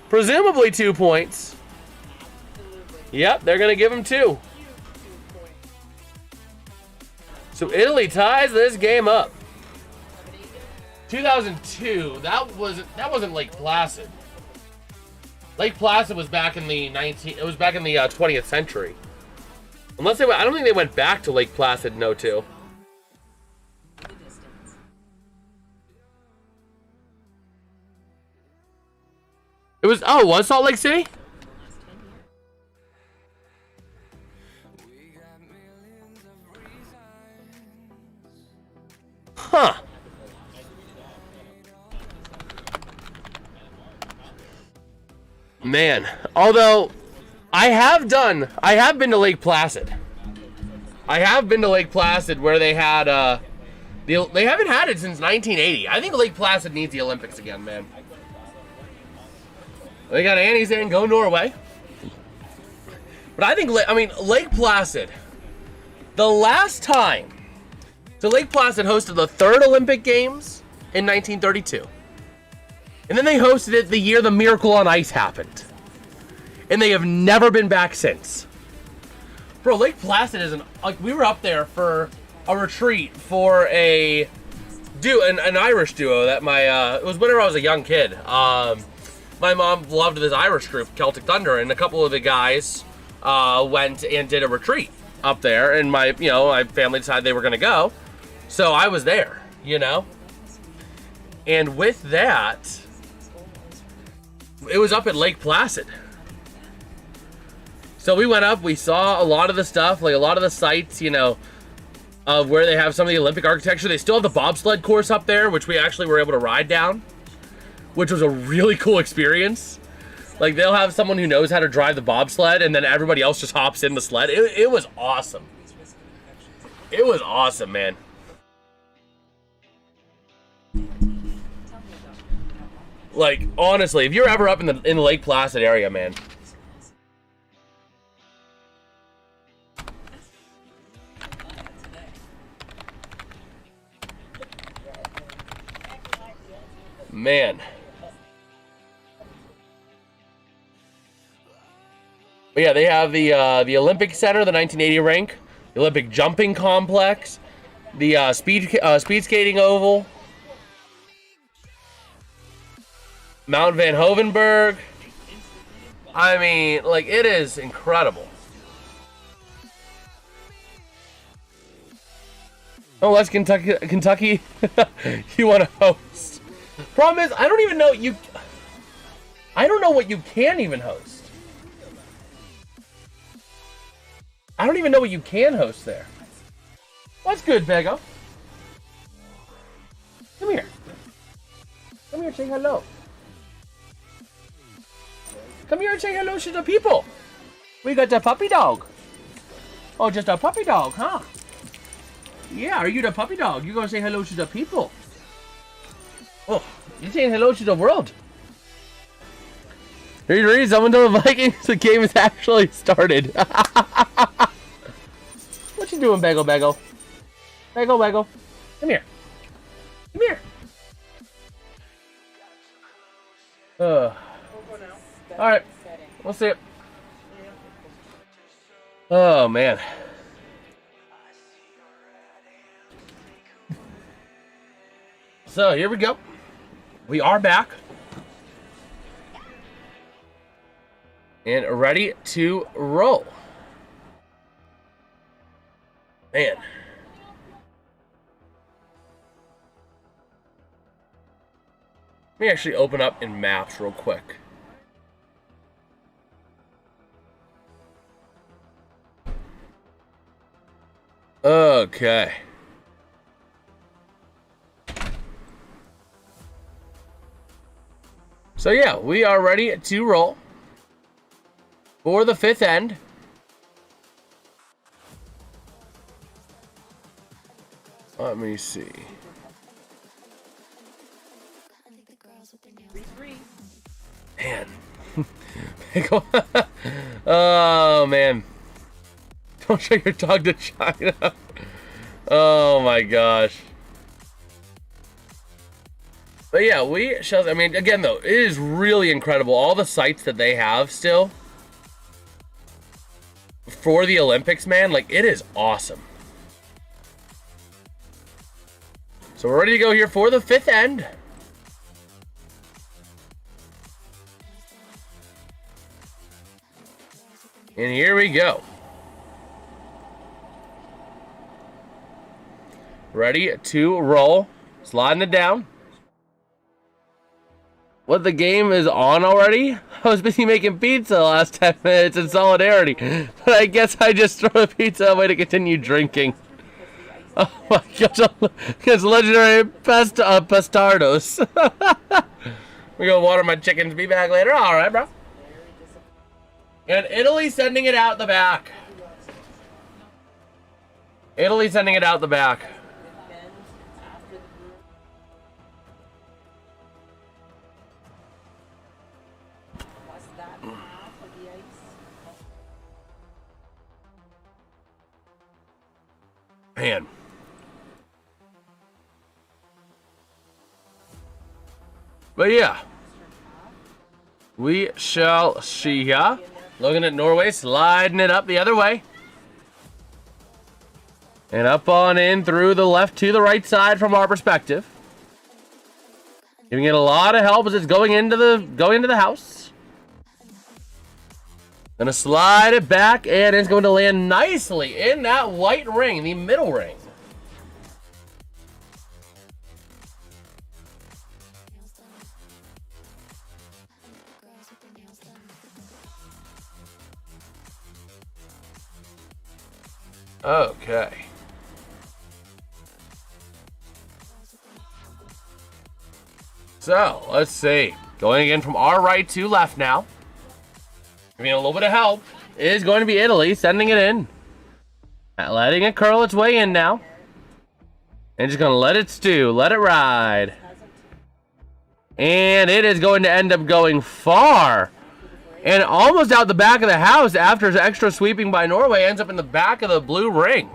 Presumably 2 points. Yep, they're gonna give them 2. So Italy ties this game up. 2002. That wasn't Lake Placid. Lake Placid was back in the 20th century. Unless I don't think they went back to Lake Placid in 02. It was Salt Lake City? Huh. Man, although I have been to Lake Placid. I have been to Lake Placid where they had they haven't had it since 1980. I think Lake Placid needs the Olympics again, man. They got Annie saying go Norway. But I think Lake Placid, the last time. So Lake Placid hosted the 3rd Olympic Games in 1932. And then they hosted it the year the Miracle on Ice happened. And they have never been back since. Bro, Lake Placid is we were up there for a retreat for an Irish duo that it was whenever I was a young kid. My mom loved this Irish group, Celtic Thunder, and a couple of the guys went and did a retreat up there, and my family decided they were going to go. So I was there, And with that, it was up at Lake Placid. So we went up, we saw a lot of the stuff, a lot of the sites, of where they have some of the Olympic architecture. They still have the bobsled course up there, which we actually were able to ride down, which was a really cool experience. Like, they'll have someone who knows how to drive the bobsled, and then everybody else just hops in the sled. It was awesome. It was awesome, man. Like, honestly, if you're ever up in the Lake Placid area, man. Man. But yeah, they have the Olympic Center, the 1980 rink, the Olympic Jumping Complex, the speed skating oval, Mount Van Hovenberg. I mean, like, it is incredible. Oh, that's Kentucky. You want to host? Problem is, I don't even know you. I don't know what you can even host. I don't even know what you can host there. What's good, Bego? Come here. Come here, say hello. Come here and say hello to the people. We got the puppy dog. Oh, just a puppy dog, huh? Yeah, are you the puppy dog? You're gonna say hello to the people. Oh, you're saying hello to the world. Read, someone told the Vikings the game has actually started. What you doing, Bagel? Bagel? Come here. Come here. Alright. We'll see it. Oh, man. So, here we go. We are back. And ready to roll. Man. Let me actually open up in maps real quick. Okay. So yeah, we are ready to roll for the fifth end. Let me see. Man. Oh, man. Don't show your dog to China. Oh, my gosh. But yeah, we shall... I mean, again, though, it is really incredible. All the sites that they have still for the Olympics, man. Like, it is awesome. So we're ready to go here for the fifth end. And here we go. Ready to roll. Sliding it down. What, the game is on already? I was busy making pizza the last 10 minutes in solidarity. But I guess I just throw the pizza away to continue drinking. Oh my gosh, it's legendary pestardos. We go water my chickens, be back later. Alright, bro. And Italy sending it out the back. Italy sending it out the back. Man. But yeah. We shall see ya. Looking at Norway, sliding it up the other way. And up on in through the left to the right side from our perspective. Giving it a lot of help as it's going into the house. Gonna slide it back, and it's going to land nicely in that white ring, the middle ring. Okay. So, let's see. Going again from our right to left now. Giving it a little bit of help is going to be Italy, sending it in. Letting it curl its way in now. And just going to let it stew, let it ride. And it is going to end up going far. And almost out the back of the house after extra sweeping by Norway. Ends up in the back of the blue ring.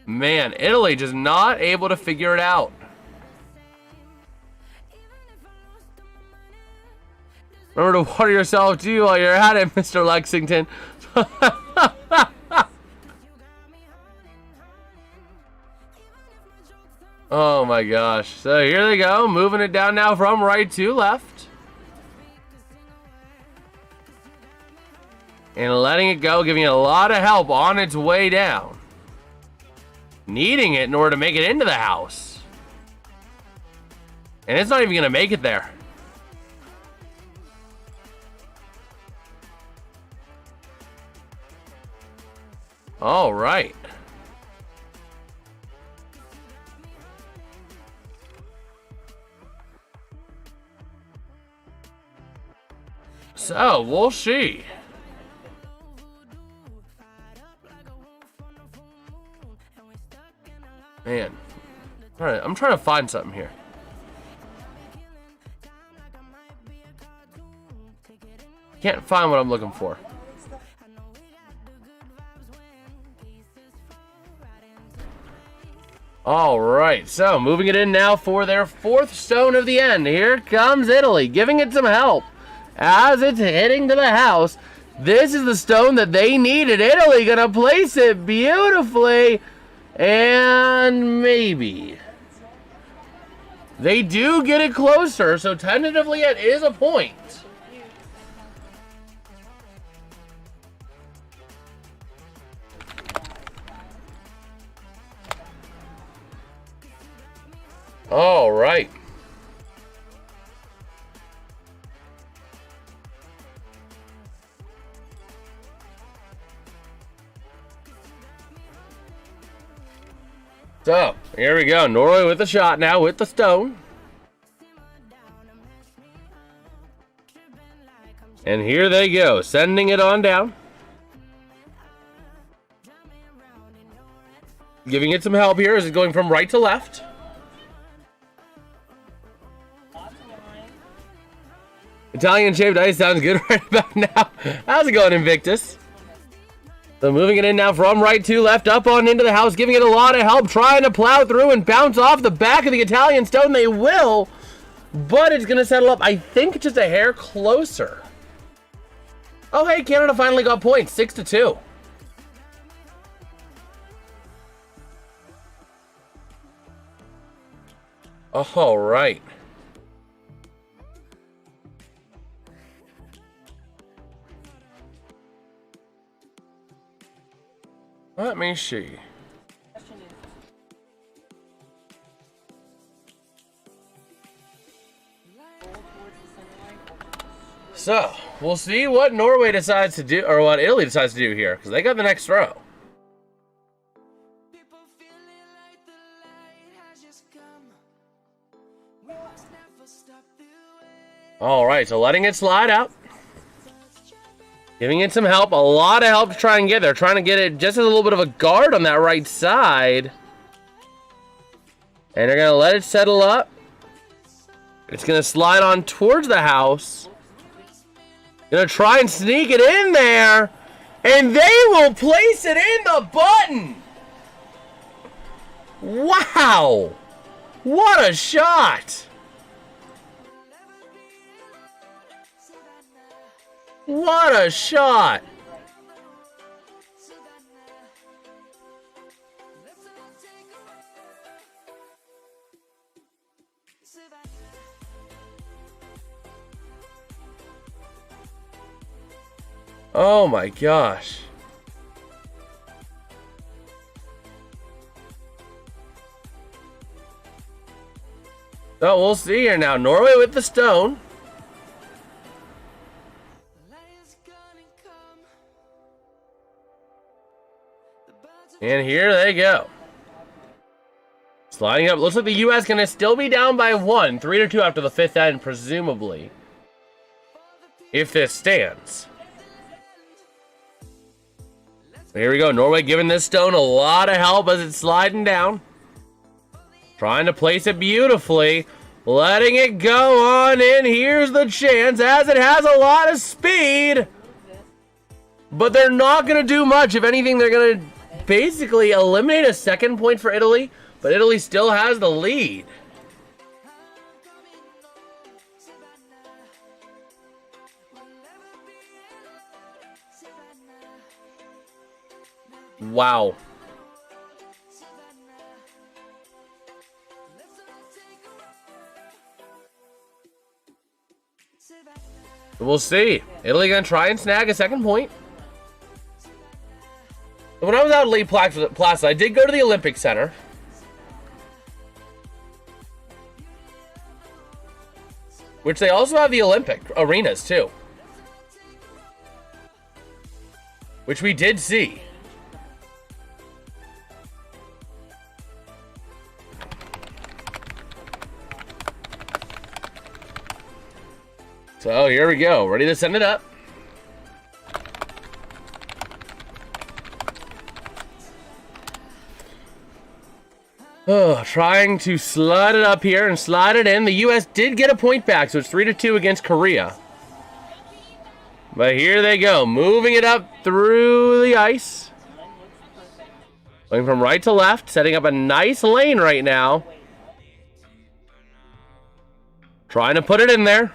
Man, Italy just not able to figure it out. Remember to water yourself too while you're at it, Mr. Lexington. Oh my gosh. So here they go, moving it down now from right to left. And letting it go, giving it a lot of help on its way down. Needing it in order to make it into the house. And it's not even going to make it there. All right. So, we'll see. Man. All right, I'm trying to find something here. Can't find what I'm looking for. All right, so moving it in now for their fourth stone of the end. Here comes Italy, giving it some help as it's heading to the house. This is the stone that they needed. Italy gonna place it beautifully, and maybe they do get it closer, so tentatively it is a point. All right. So, here we go. Norway with the shot now with the stone. And here they go, sending it on down. Giving it some help here as it's going from right to left. Italian shaved ice sounds good right about now. How's it going, Invictus? So moving it in now from right to left, up on into the house, giving it a lot of help, trying to plow through and bounce off the back of the Italian stone. They will, but it's going to settle up, I think, just a hair closer. Oh, hey, Canada finally got points, 6-2. All right. Let me see. So, we'll see what Norway decides to do, or what Italy decides to do here, because they got the next throw. All right, so letting it slide out. Giving it some help, a lot of help to try and get there. Trying to get it just as a little bit of a guard on that right side. And they're going to let it settle up. It's going to slide on towards the house. Going to try and sneak it in there. And they will place it in the button. Wow. What a shot. What a shot! Oh my gosh. So we'll see here now. Norway with the stone. And here they go. Sliding up. Looks like the U.S. going to still be down by 1. 3-2 after the 5th end, presumably. If this stands. Here we go. Norway giving this stone a lot of help as it's sliding down. Trying to place it beautifully. Letting it go on in. Here's the chance as it has a lot of speed. But they're not going to do much. If anything, they're going to basically eliminate a second point for Italy. But Italy still has the lead. Wow. We'll see. Italy gonna try and snag a second point. When I was out at Lake Placid, I did go to the Olympic Center. Which they also have the Olympic arenas too. Which we did see. So here we go. Ready to send it up. Oh, trying to slide it up here and slide it in. The U.S. did get a point back, so it's 3-2 against Korea. But here they go, moving it up through the ice. Going from right to left, setting up a nice lane right now. Trying to put it in there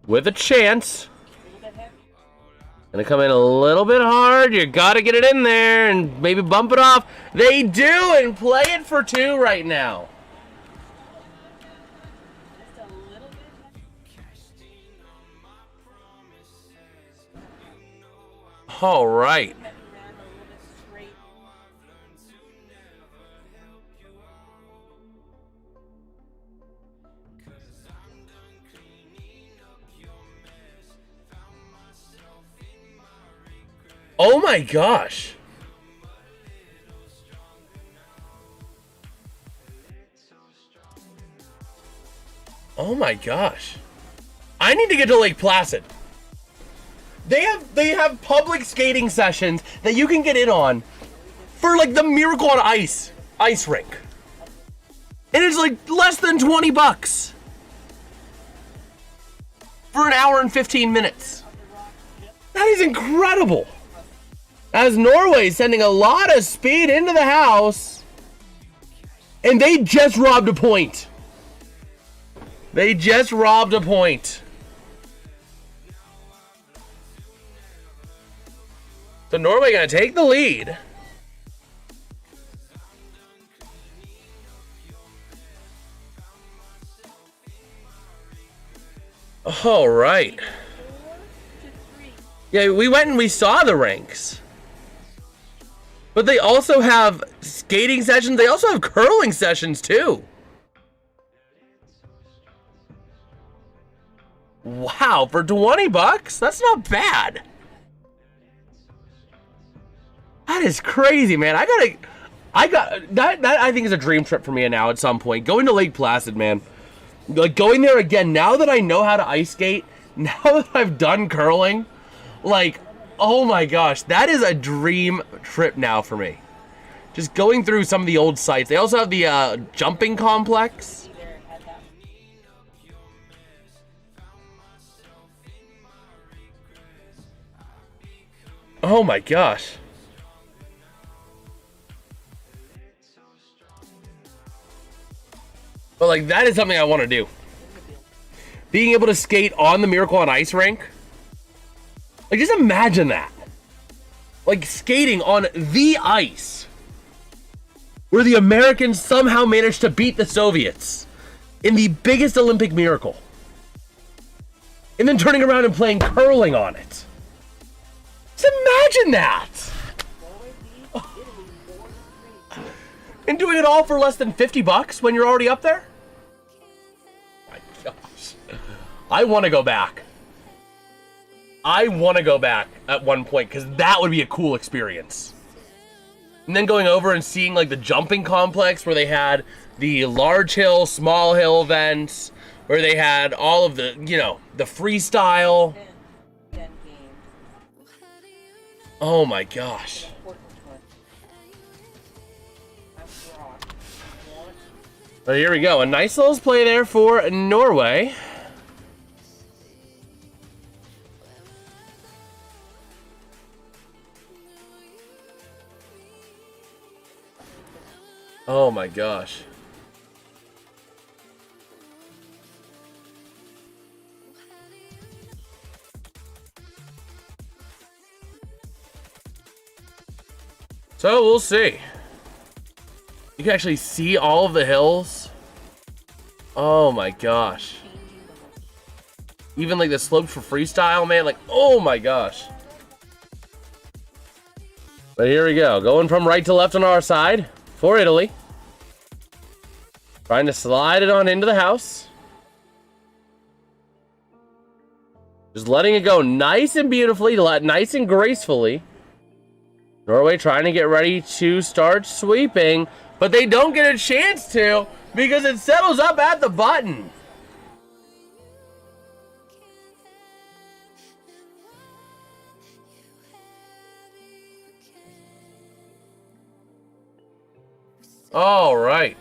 with a chance. Gonna come in a little bit hard. You gotta get it in there and maybe bump it off. They do and play it for 2 right now. All right. Oh my gosh. Oh my gosh. I need to get to Lake Placid. They have public skating sessions that you can get in on for like the Miracle on Ice rink. And it's like less than 20 bucks for an hour and 15 minutes. That is incredible. As Norway sending a lot of speed into the house. And they just robbed a point. They just robbed a point. So Norway gonna take the lead. All right. Yeah, we went and we saw the rinks. But they also have skating sessions. They also have curling sessions too. Wow, for 20 bucks? That's not bad. That is crazy, man. I got that I think is a dream trip for me now at some point. Going to Lake Placid, man. Like going there again, now that I know how to ice skate, now that I've done curling, like, oh my gosh, that is a dream trip now for me. Just going through some of the old sites. They also have the jumping complex. Oh my gosh. But like, that is something I want to do. Being able to skate on the Miracle on Ice rink. Like, just imagine that. Like, skating on the ice. Where the Americans somehow managed to beat the Soviets. In the biggest Olympic miracle. And then turning around and playing curling on it. Just imagine that. And doing it all for less than 50 bucks when you're already up there? My gosh. I want to go back. I want to go back at one point because that would be a cool experience. And then going over and seeing like the jumping complex where they had the large hill, small hill events, where they had all of the, you know, the freestyle. Oh my gosh. But here we go. A nice little play there for Norway. Oh my gosh. So we'll see. You can actually see all of the hills. Oh my gosh. Even like the slopes for freestyle, man. Like, oh my gosh. But here we go. Going from right to left on our side for Italy. Trying to slide it on into the house. Just letting it go nice and beautifully, nice and gracefully. Norway trying to get ready to start sweeping, but they don't get a chance to because it settles up at the button. All right.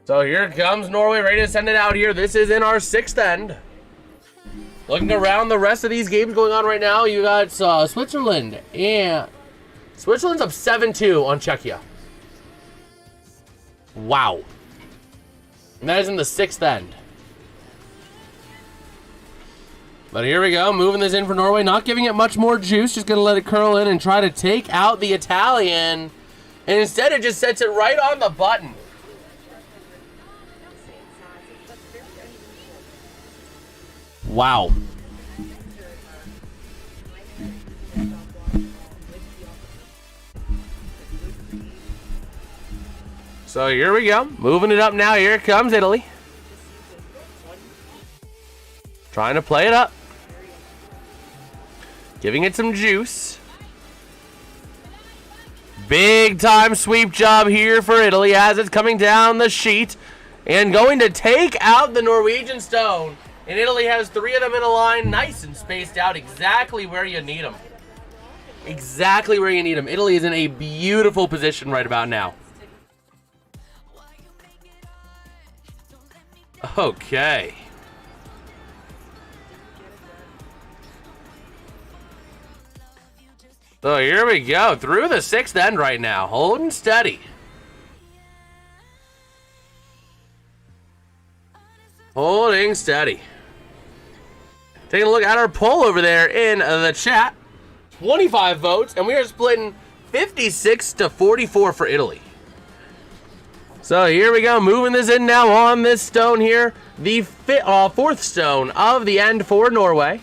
So here comes Norway, ready to send it out here. This is in our 6th end. Looking around the rest of these games going on right now, you got Switzerland. And Switzerland's up 7-2 on Czechia. Wow. And that is in the 6th end. But here we go, moving this in for Norway. Not giving it much more juice. Just going to let it curl in and try to take out the Italian. And instead it just sets it right on the button. Wow. So here we go. Moving it up now. Here comes Italy. Trying to play it up. Giving it some juice. Big time sweep job here for Italy as it's coming down the sheet and going to take out the Norwegian stone. And Italy has 3 of them in a line, nice and spaced out, exactly where you need them. Exactly where you need them. Italy is in a beautiful position right about now. Okay. So here we go, through the 6th end right now, holding steady. Holding steady. Taking a look at our poll over there in the chat. 25 votes, and we are splitting 56-44 for Italy. So here we go, moving this in now on this stone here. The 4th stone of the end for Norway.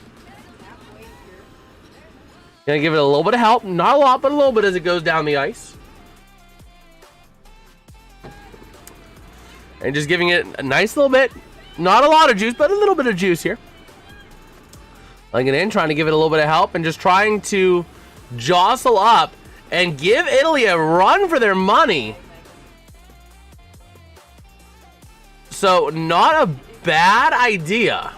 Gonna give it a little bit of help. Not a lot, but a little bit as it goes down the ice. And just giving it a nice little bit. Not a lot of juice, but a little bit of juice here. Letting it in, trying to give it a little bit of help, and just trying to jostle up and give Italy a run for their money. So, not a bad idea.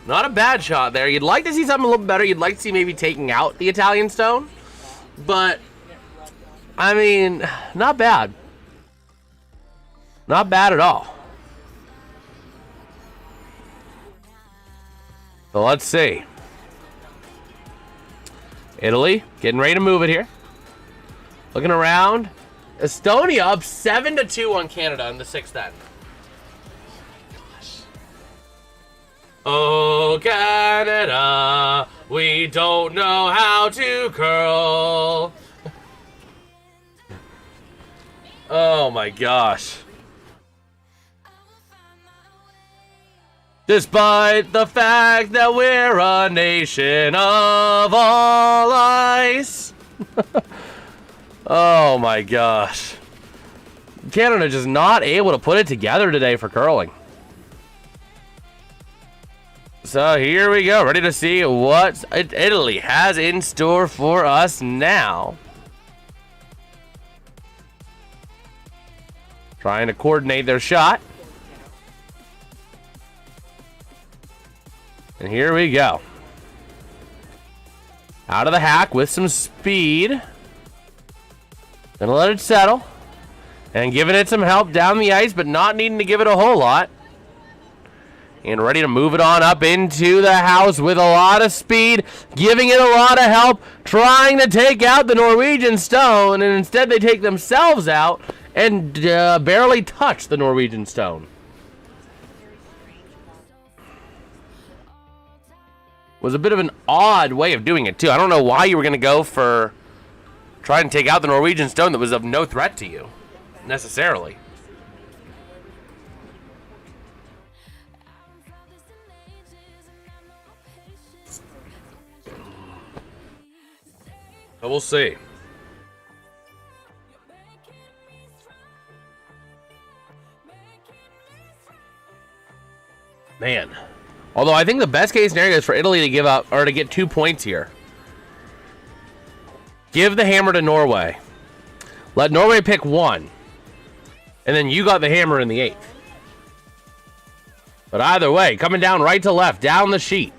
Not a bad shot there. You'd like to see something a little better. You'd like to see maybe taking out the Italian stone. But, I mean, not bad. Not bad at all. So let's see. Italy getting ready to move it here. Looking around. Estonia up 7-2 on Canada in the 6th end. Oh, Canada, we don't know how to curl. Oh my gosh. Despite the fact that we're a nation of all ice. Oh my gosh. Canada just not able to put it together today for curling. So here we go, ready to see what Italy has in store for us now. Trying to coordinate their shot. And here we go. Out of the hack with some speed. Gonna let it settle. And giving it some help down the ice, but not needing to give it a whole lot. And ready to move it on up into the house with a lot of speed. Giving it a lot of help. Trying to take out the Norwegian stone. And instead they take themselves out and barely touch the Norwegian stone. Was a bit of an odd way of doing it, too. I don't know why you were going to go for trying to take out the Norwegian stone that was of no threat to you, necessarily. But we'll see. Man. Although I think the best case scenario is for Italy to give up or to get 2 points here. Give the hammer to Norway. Let Norway pick one. And then you got the hammer in the 8th. But either way, coming down right to left, down the sheet.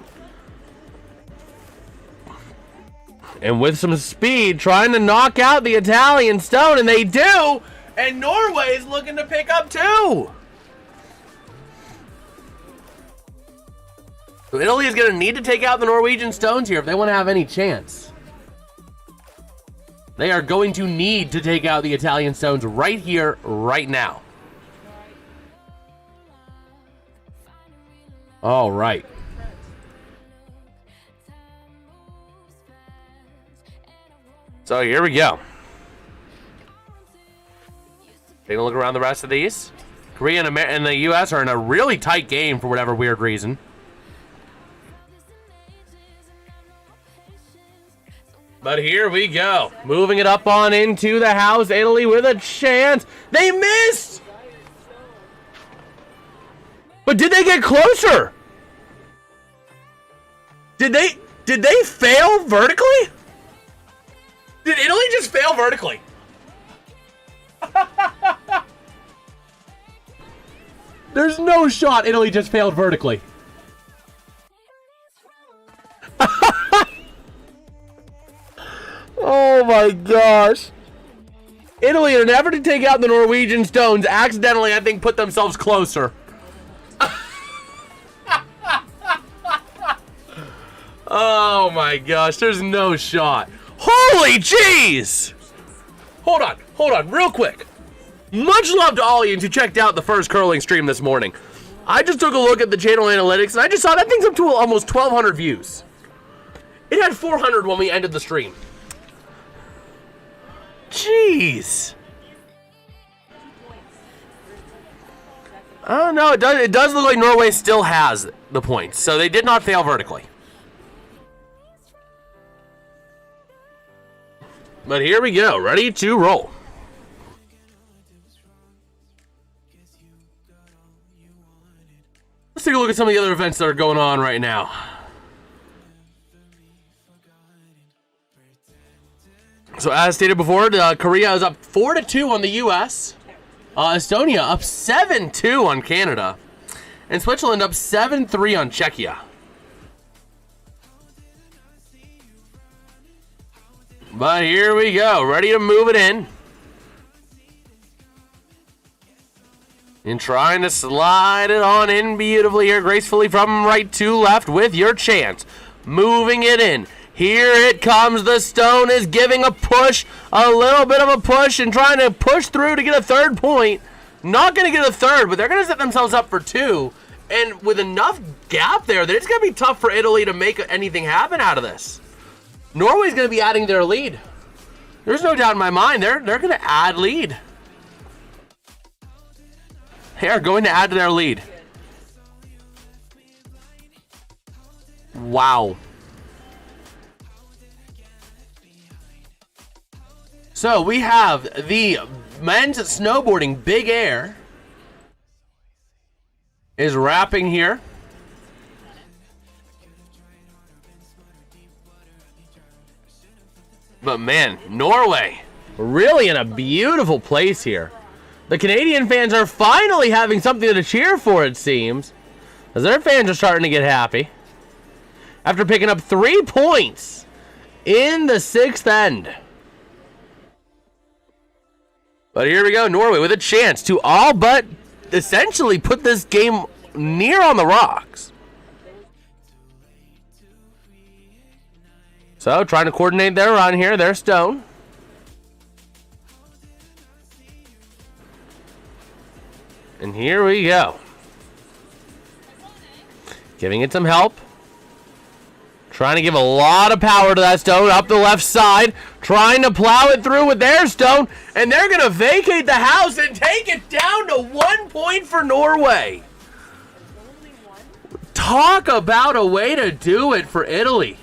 And with some speed, trying to knock out the Italian stone, and they do! And Norway's looking to pick up 2! So Italy is going to need to take out the Norwegian stones here if they want to have any chance. They are going to need to take out the Italian stones right here, right now. All right. So here we go. Taking a look around the rest of these. Korea and the U.S. are in a really tight game for whatever weird reason. But here we go. Moving it up on into the house. Italy with a chance. They missed! But did they get closer? Did they fail vertically? Did Italy just fail vertically? There's no shot Italy just failed vertically. Oh my gosh. Italy, in an effort to take out the Norwegian stones, accidentally, I think, put themselves closer. Oh my gosh, there's no shot. Holy jeez! Hold on, real quick. Much love to all of you who checked out the first curling stream this morning. I just took a look at the channel analytics, and I just saw that thing's up to almost 1,200 views. It had 400 when we ended the stream. Jeez. I don't know. It does look like Norway still has the points, so they did not fail vertically. But here we go, ready to roll. Let's take a look at some of the other events that are going on right now. So as stated before, Korea is up 4-2 on the U.S. Estonia up 7-2 on Canada. And Switzerland up 7-3 on Czechia. But here we go, ready to move it in. And trying to slide it on in beautifully here, gracefully from right to left with your chance. Moving it in. Here it comes. The stone is giving a push, a little bit of a push, and trying to push through to get a 3rd point. Not going to get a 3rd, but they're going to set themselves up for 2. And with enough gap there, that it's going to be tough for Italy to make anything happen out of this. Norway's going to be adding their lead. There's no doubt in my mind. They're going to add lead. They are going to add to their lead. Wow. So we have the men's snowboarding big air is wrapping here. But man, Norway, really in a beautiful place here. The Canadian fans are finally having something to cheer for, it seems, as their fans are starting to get happy. After picking up 3 points in the 6th end. But here we go, Norway with a chance to all but essentially put this game near on the rocks. So, trying to coordinate their run here. There's Stone. And here we go. Giving it some help. Trying to give a lot of power to that Stone up the left side. Trying to plow it through with their Stone. And they're going to vacate the house and take it down to 1 point for Norway. Talk about a way to do it for Italy.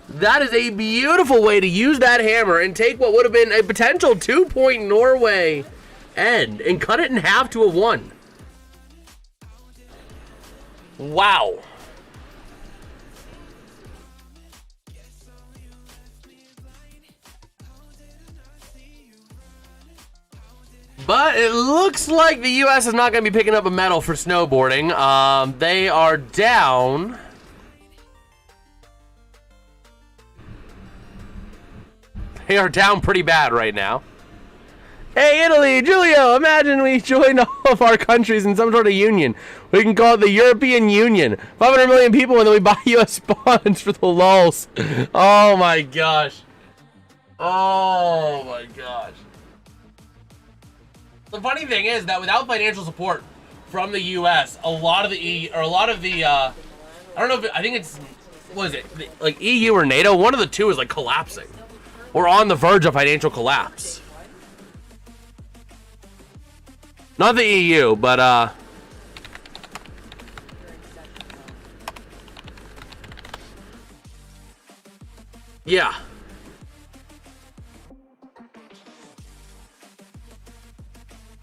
That is a beautiful way to use that hammer and take what would have been a potential 2-point Norway end and cut it in half to a 1. Wow. But it looks like the U.S. is not going to be picking up a medal for snowboarding. They are down. They are down pretty bad right now. Hey, Italy, Giulio, imagine we joined all of our countries in some sort of union. We can call it the European Union. 500 million people, and then we buy U.S. bonds for the lulz. Oh, my gosh. Oh, my gosh. The funny thing is that without financial support from the U.S., a lot of the I don't know if I think it's, what is it, like EU or NATO? One of the two is like collapsing. We're on the verge of financial collapse. Not the EU, but yeah.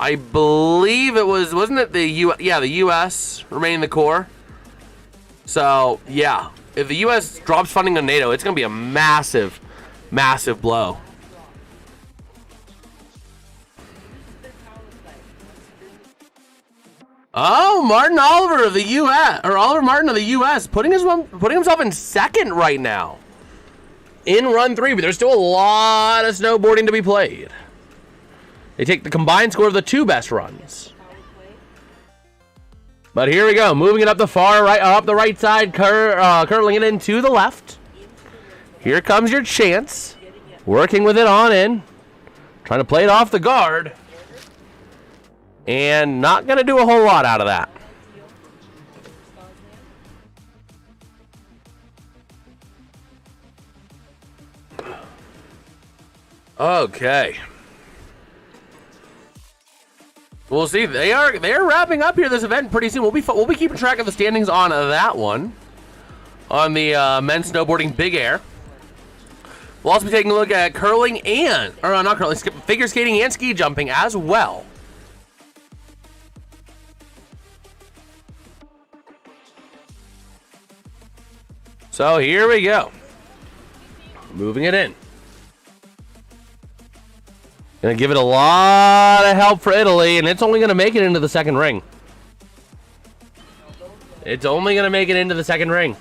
I believe it wasn't it the the US remained the core. So, yeah, if the US drops funding on NATO, it's going to be a massive blow. Oh, Martin Oliver of the U.S. or Oliver Martin of the U.S. putting himself in second right now in run 3, but there's still a lot of snowboarding to be played. They take the combined score of the 2 best runs. But here we go, moving it up the right side, curling it in to the left. Here comes your chance, working with it on in, trying to play it off the guard. And not going to do a whole lot out of that. Okay. We'll see. They're wrapping up here this event pretty soon. We'll be keeping track of the standings on that one. On the men's snowboarding big air. We'll also be taking a look at curling figure skating and ski jumping as well. So here we go. Moving it in. Gonna give it a lot of help for Italy, and it's only gonna make it into the second ring. It's only gonna make it into the second ring.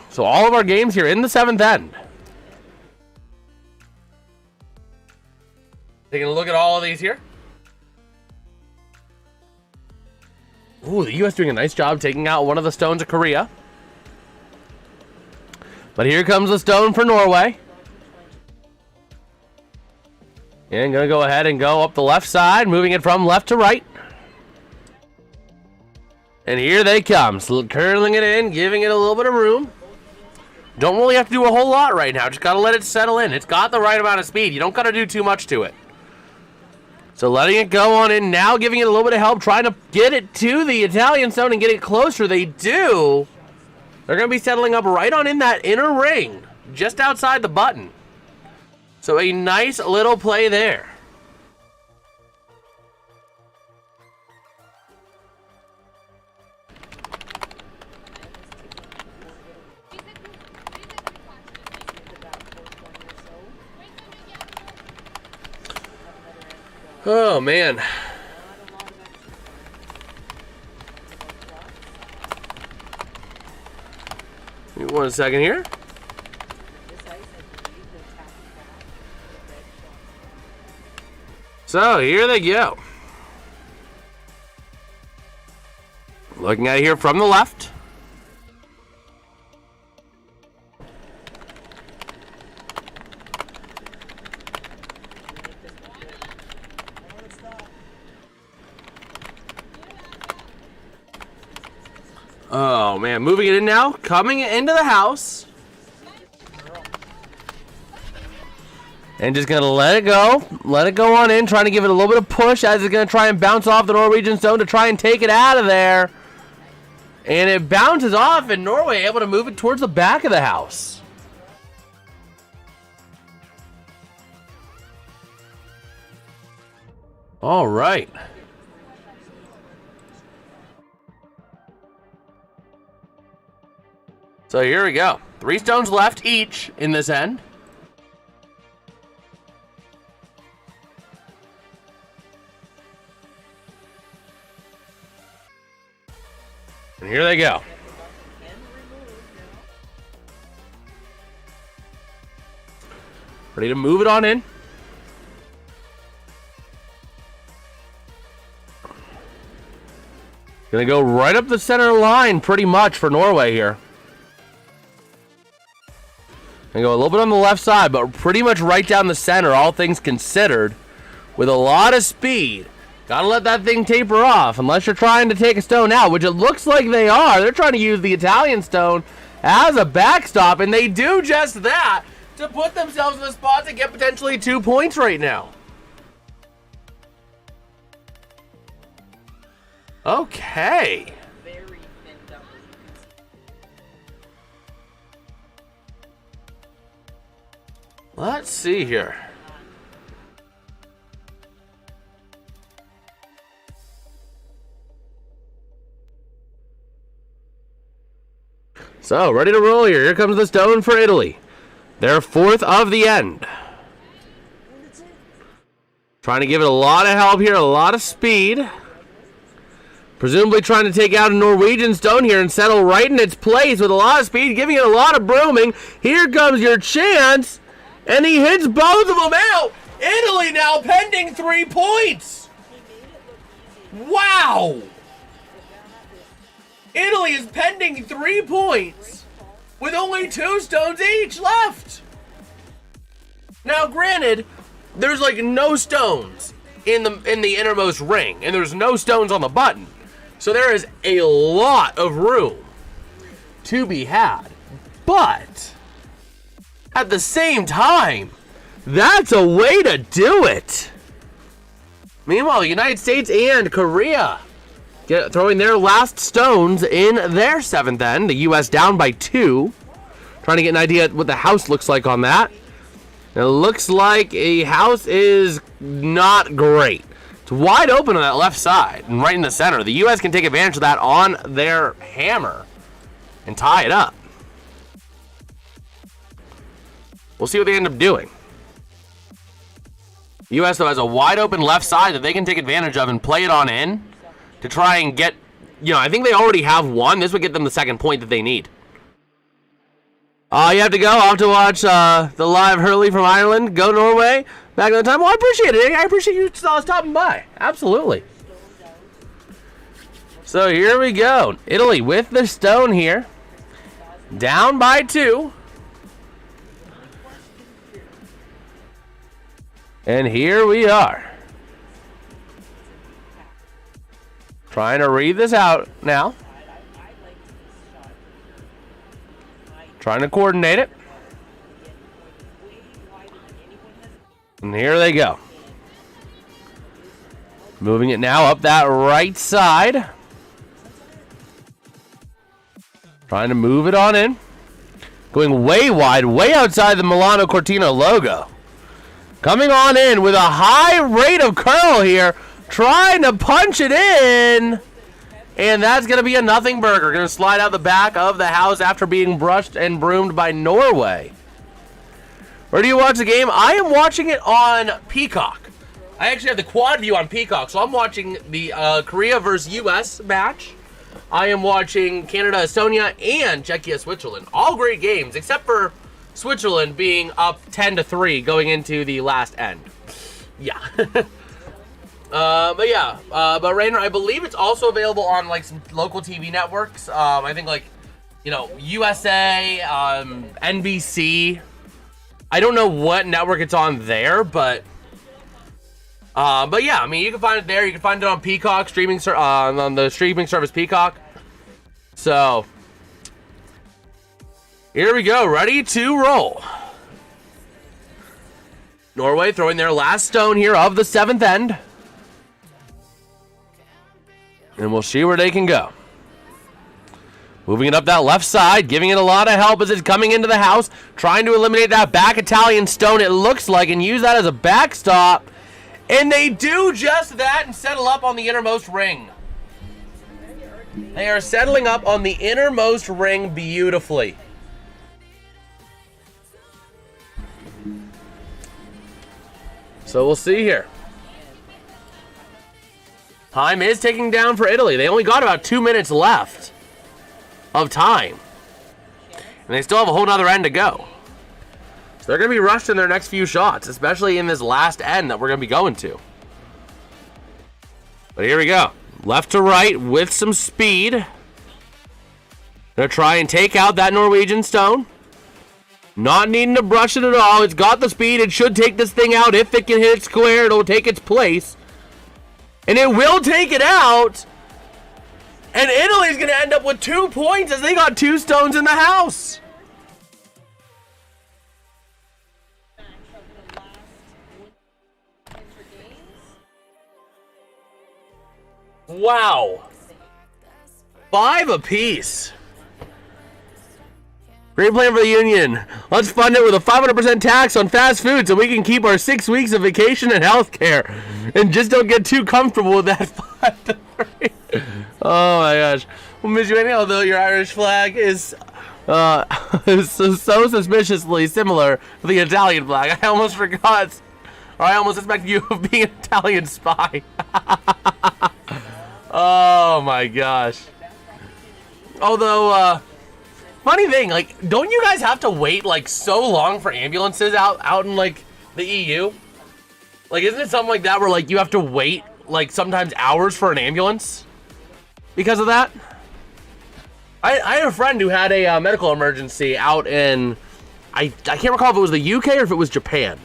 So all of our games here in the 7th end. Taking a look at all of these here. Ooh, the U.S. doing a nice job taking out one of the stones of Korea. But here comes the stone for Norway. And going to go ahead and go up the left side, moving it from left to right. And here they come, curling it in, giving it a little bit of room. Don't really have to do a whole lot right now, just got to let it settle in. It's got the right amount of speed. You don't got to do too much to it. So letting it go on in now, giving it a little bit of help, trying to get it to the Italian stone and get it closer. They do. They're going to be settling up right on in that inner ring, just outside the button. So a nice little play there. Oh, man. Give me 1 second here. So, here they go. Looking at it here from the left. Oh, man. Moving it in now. Coming into the house. And just going to let it go. Let it go on in. Trying to give it a little bit of push as it's going to try and bounce off the Norwegian stone to try and take it out of there. And it bounces off, and Norway able to move it towards the back of the house. All right. So here we go. 3 stones left each in this end. And here they go. Ready to move it on in. Gonna go right up the center line pretty much for Norway here. Gonna go a little bit on the left side, but pretty much right down the center, all things considered, with a lot of speed. Gotta let that thing taper off, unless you're trying to take a stone out, which it looks like they are. They're trying to use the Italian stone as a backstop, and they do just that to put themselves in the spot to get potentially 2 points right now. Okay. Let's see here. So, ready to roll here. Here comes the stone for Italy. Their 4th of the end. Trying to give it a lot of help here, a lot of speed. Presumably trying to take out a Norwegian stone here and settle right in its place with a lot of speed, giving it a lot of brooming. Here comes your chance, and he hits both of them out. Italy now pending 3 points. Wow. Italy is pending 3 points with only 2 stones each left. Now, granted, there's like no stones in the innermost ring, and there's no stones on the button. So there is a lot of room to be had. But at the same time, that's a way to do it. Meanwhile, the United States and Korea throwing their last stones in their 7th end. The U.S. down by 2. Trying to get an idea what the house looks like on that. It looks like a house is not great. It's wide open on that left side and right in the center. The U.S. can take advantage of that on their hammer and tie it up. We'll see what they end up doing. The U.S. though has a wide open left side that they can take advantage of and play it on in to try and get, I think they already have one. This would get them the 2nd point that they need. You have to go. I'll have to watch the live Hurley from Ireland. Go Norway. Back in the time. Well, I appreciate it. I appreciate you stopping by. Absolutely. So here we go. Italy with the stone here. Down by 2. And here we are. Trying to read this out now. Trying to coordinate it. And here they go. Moving it now up that right side. Trying to move it on in. Going way wide, way outside the Milan Cortina logo. Coming on in with a high rate of curl here. Trying to punch it in. And that's going to be a nothing burger. Going to slide out the back of the house after being brushed and broomed by Norway. Where do you watch the game? I am watching it on Peacock. I actually have the quad view on Peacock, so I'm watching the Korea versus US match. I am watching Canada, Estonia, and Czechia, Switzerland. All great games, except for Switzerland being up 10-3 going into the last end. Yeah. But yeah, but Rainer, I believe it's also available on like some local TV networks. I think like, you know, USA, NBC. I don't know what network it's on there, but yeah, I mean, you can find it there. You can find it on Peacock streaming on the streaming service Peacock. So here we go, ready to roll. Norway throwing their last stone here of the 7th end. And we'll see where they can go. Moving it up that left side, giving it a lot of help as it's coming into the house, trying to eliminate that back Italian stone, it looks like, and use that as a backstop. And they do just that and settle up on the innermost ring. They are settling up on the innermost ring beautifully. So we'll see here. Time is ticking down for Italy. They only got about 2 minutes left of time. And they still have a whole nother end to go. So they're going to be rushed in their next few shots, especially in this last end that we're going to be going to. But here we go. Left to right with some speed. Gonna try and take out that Norwegian stone. Not needing to brush it at all. It's got the speed. It should take this thing out. If it can hit it square, it'll take its place. And it will take it out. And Italy's going to end up with 2 points as they got 2 stones in the house. Wow. 5 apiece. Great plan for the union. Let's fund it with a 500% tax on fast food so we can keep our 6 weeks of vacation and health care. And just don't get too comfortable with that 5-3. Oh my gosh. We'll miss you anyhow, although your Irish flag is so suspiciously similar to the Italian flag. I almost forgot, or I almost suspected you of being an Italian spy. Oh my gosh. Although, funny thing, like, don't you guys have to wait like so long for ambulances out in like the EU? Like, isn't it something like that where like you have to wait like sometimes hours for an ambulance because of that? I had a friend who had a medical emergency out in, I can't recall if it was the UK or if it was Japan.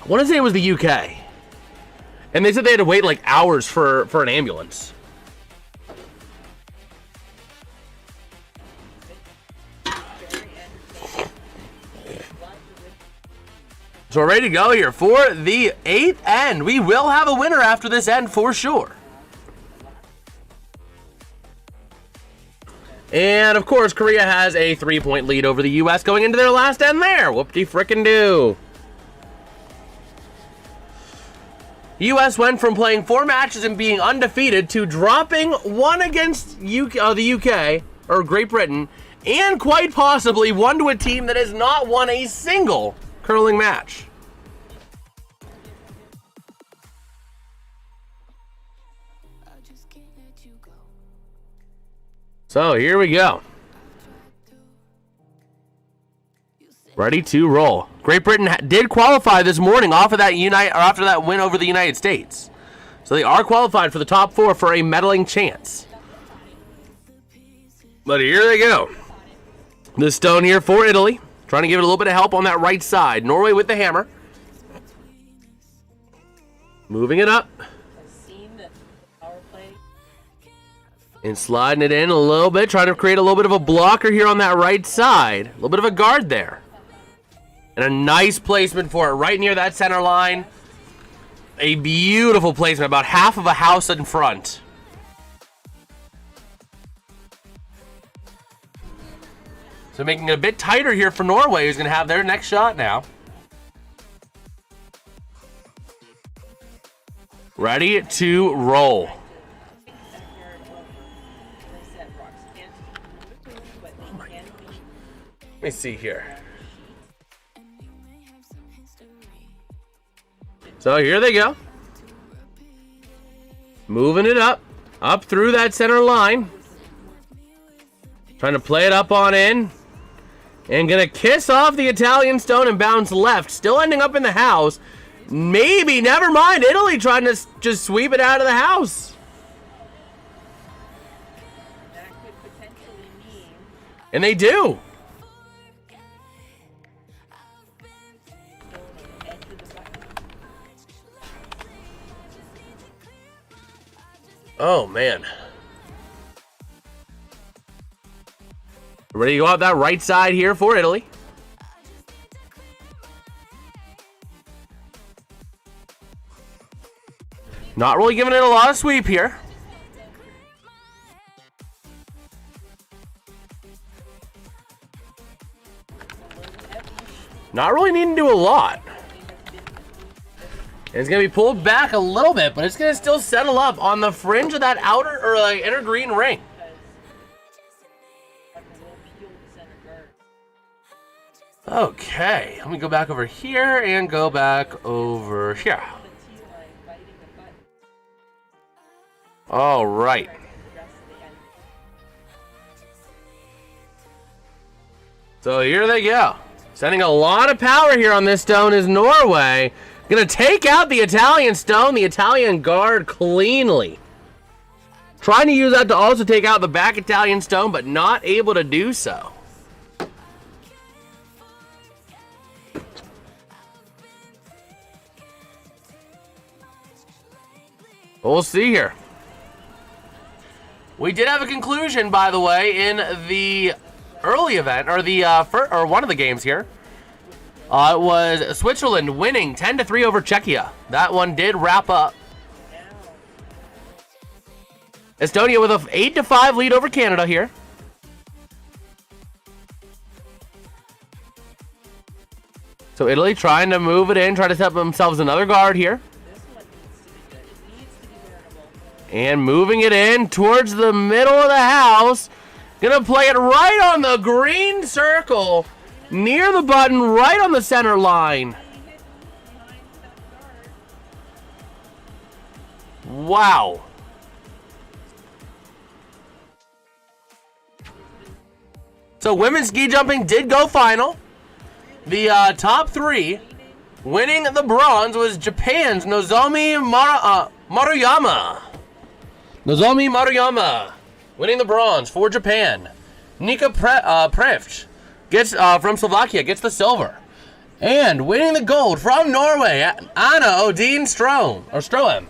I want to say it was the UK. And they said they had to wait like hours for an ambulance. So we're ready to go here for the 8th end. We will have a winner after this end for sure. And of course, Korea has a 3-point lead over the US going into their last end there. Whoop-de-frickin-do. The US went from playing 4 matches and being undefeated to dropping 1 against the UK, or Great Britain, and quite possibly 1 to a team that has not won a single curling match. So here we go. Ready to roll. Great Britain did qualify this morning off of that after that win over the United States. So they are qualified for the top 4 for a medaling chance. But here they go. The stone here for Italy. Trying to give it a little bit of help on that right side. Norway with the hammer. Moving it up. And sliding it in a little bit. Trying to create a little bit of a blocker here on that right side. A little bit of a guard there. And a nice placement for it right near that center line. A beautiful placement. About half of a house in front. So making it a bit tighter here for Norway, who's going to have their next shot now. Ready to roll. Let me see here. So here they go. Moving it up through that center line. Trying to play it up on in. And gonna kiss off the Italian stone and bounce left. Still ending up in the house. Maybe, never mind. Italy trying to just sweep it out of the house. That could potentially mean. And they do. Oh, man. Ready to go out that right side here for Italy. Not really giving it a lot of sweep here. Not really needing to do a lot. And it's going to be pulled back a little bit, but it's going to still settle up on the fringe of that outer or like inner green ring. Okay, let me go back over here and go back over here. All right. So here they go. Sending a lot of power here on this stone is Norway. Gonna take out the Italian stone, the Italian guard cleanly. Trying to use that to also take out the back Italian stone, but not able to do so. We'll see here. We did have a conclusion, by the way, in the early event, or the or one of the games here. It was Switzerland winning 10-3 over Czechia. That one did wrap up. Estonia with an 8-5 lead over Canada here. So Italy trying to move it in, try to set up themselves another guard here. And moving it in towards the middle of the house. Gonna play it right on the green circle. Near the button, right on the center line. Wow. So women's ski jumping did go final. The top three winning the bronze was Japan's Nozomi Maruyama. Nozomi Maruyama winning the bronze for Japan. Nika Prevc gets from Slovakia gets the silver. And winning the gold from Norway, Anna Odin Stroem.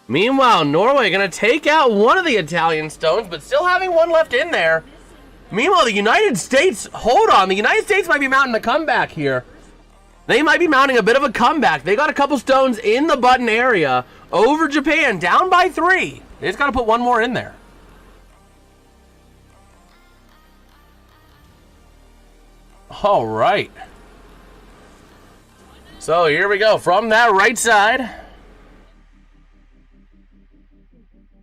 Meanwhile, Norway going to take out one of the Italian stones, but still having one left in there. Meanwhile, the United States, hold on, the United States might be mounting a comeback here. They might be mounting a bit of a comeback. They got a couple stones in the button area over Japan, down by 3. They just got to put one more in there. All right. So here we go from that right side.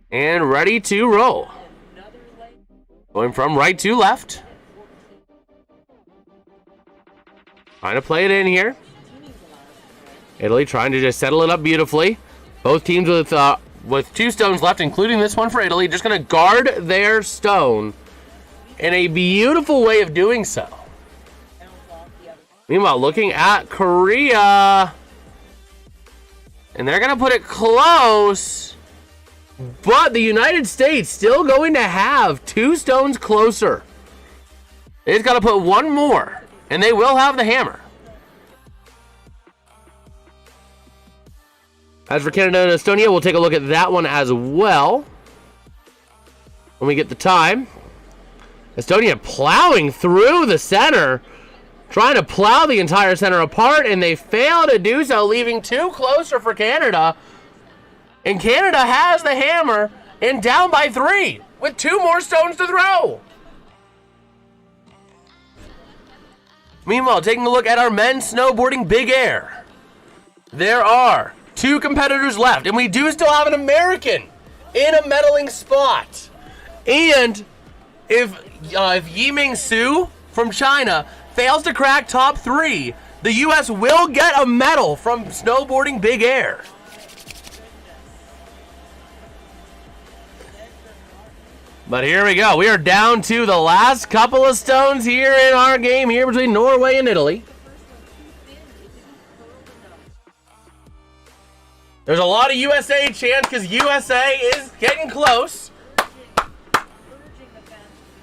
And ready to roll. Going from right to left. Trying to play it in here. Italy trying to just settle it up beautifully. Both teams with 2 stones left, including this one for Italy, just going to guard their stone in a beautiful way of doing so. Meanwhile, looking at Korea. And they're going to put it close. But the United States still going to have 2 stones closer. They just got to put one more. And they will have the hammer. As for Canada and Estonia, we'll take a look at that one as well when we get the time. Estonia plowing through the center, trying to plow the entire center apart, and they fail to do so, leaving 2 closer for Canada. And Canada has the hammer and down by 3 with 2 more stones to throw. Meanwhile, taking a look at our men's snowboarding big air. There are 2 competitors left, and we do still have an American in a medaling spot. And if Yiming Su from China fails to crack top 3, the U.S. will get a medal from snowboarding big air. But here we go. We are down to the last couple of stones here in our game here between Norway and Italy. There's a lot of USA chance because USA is getting close.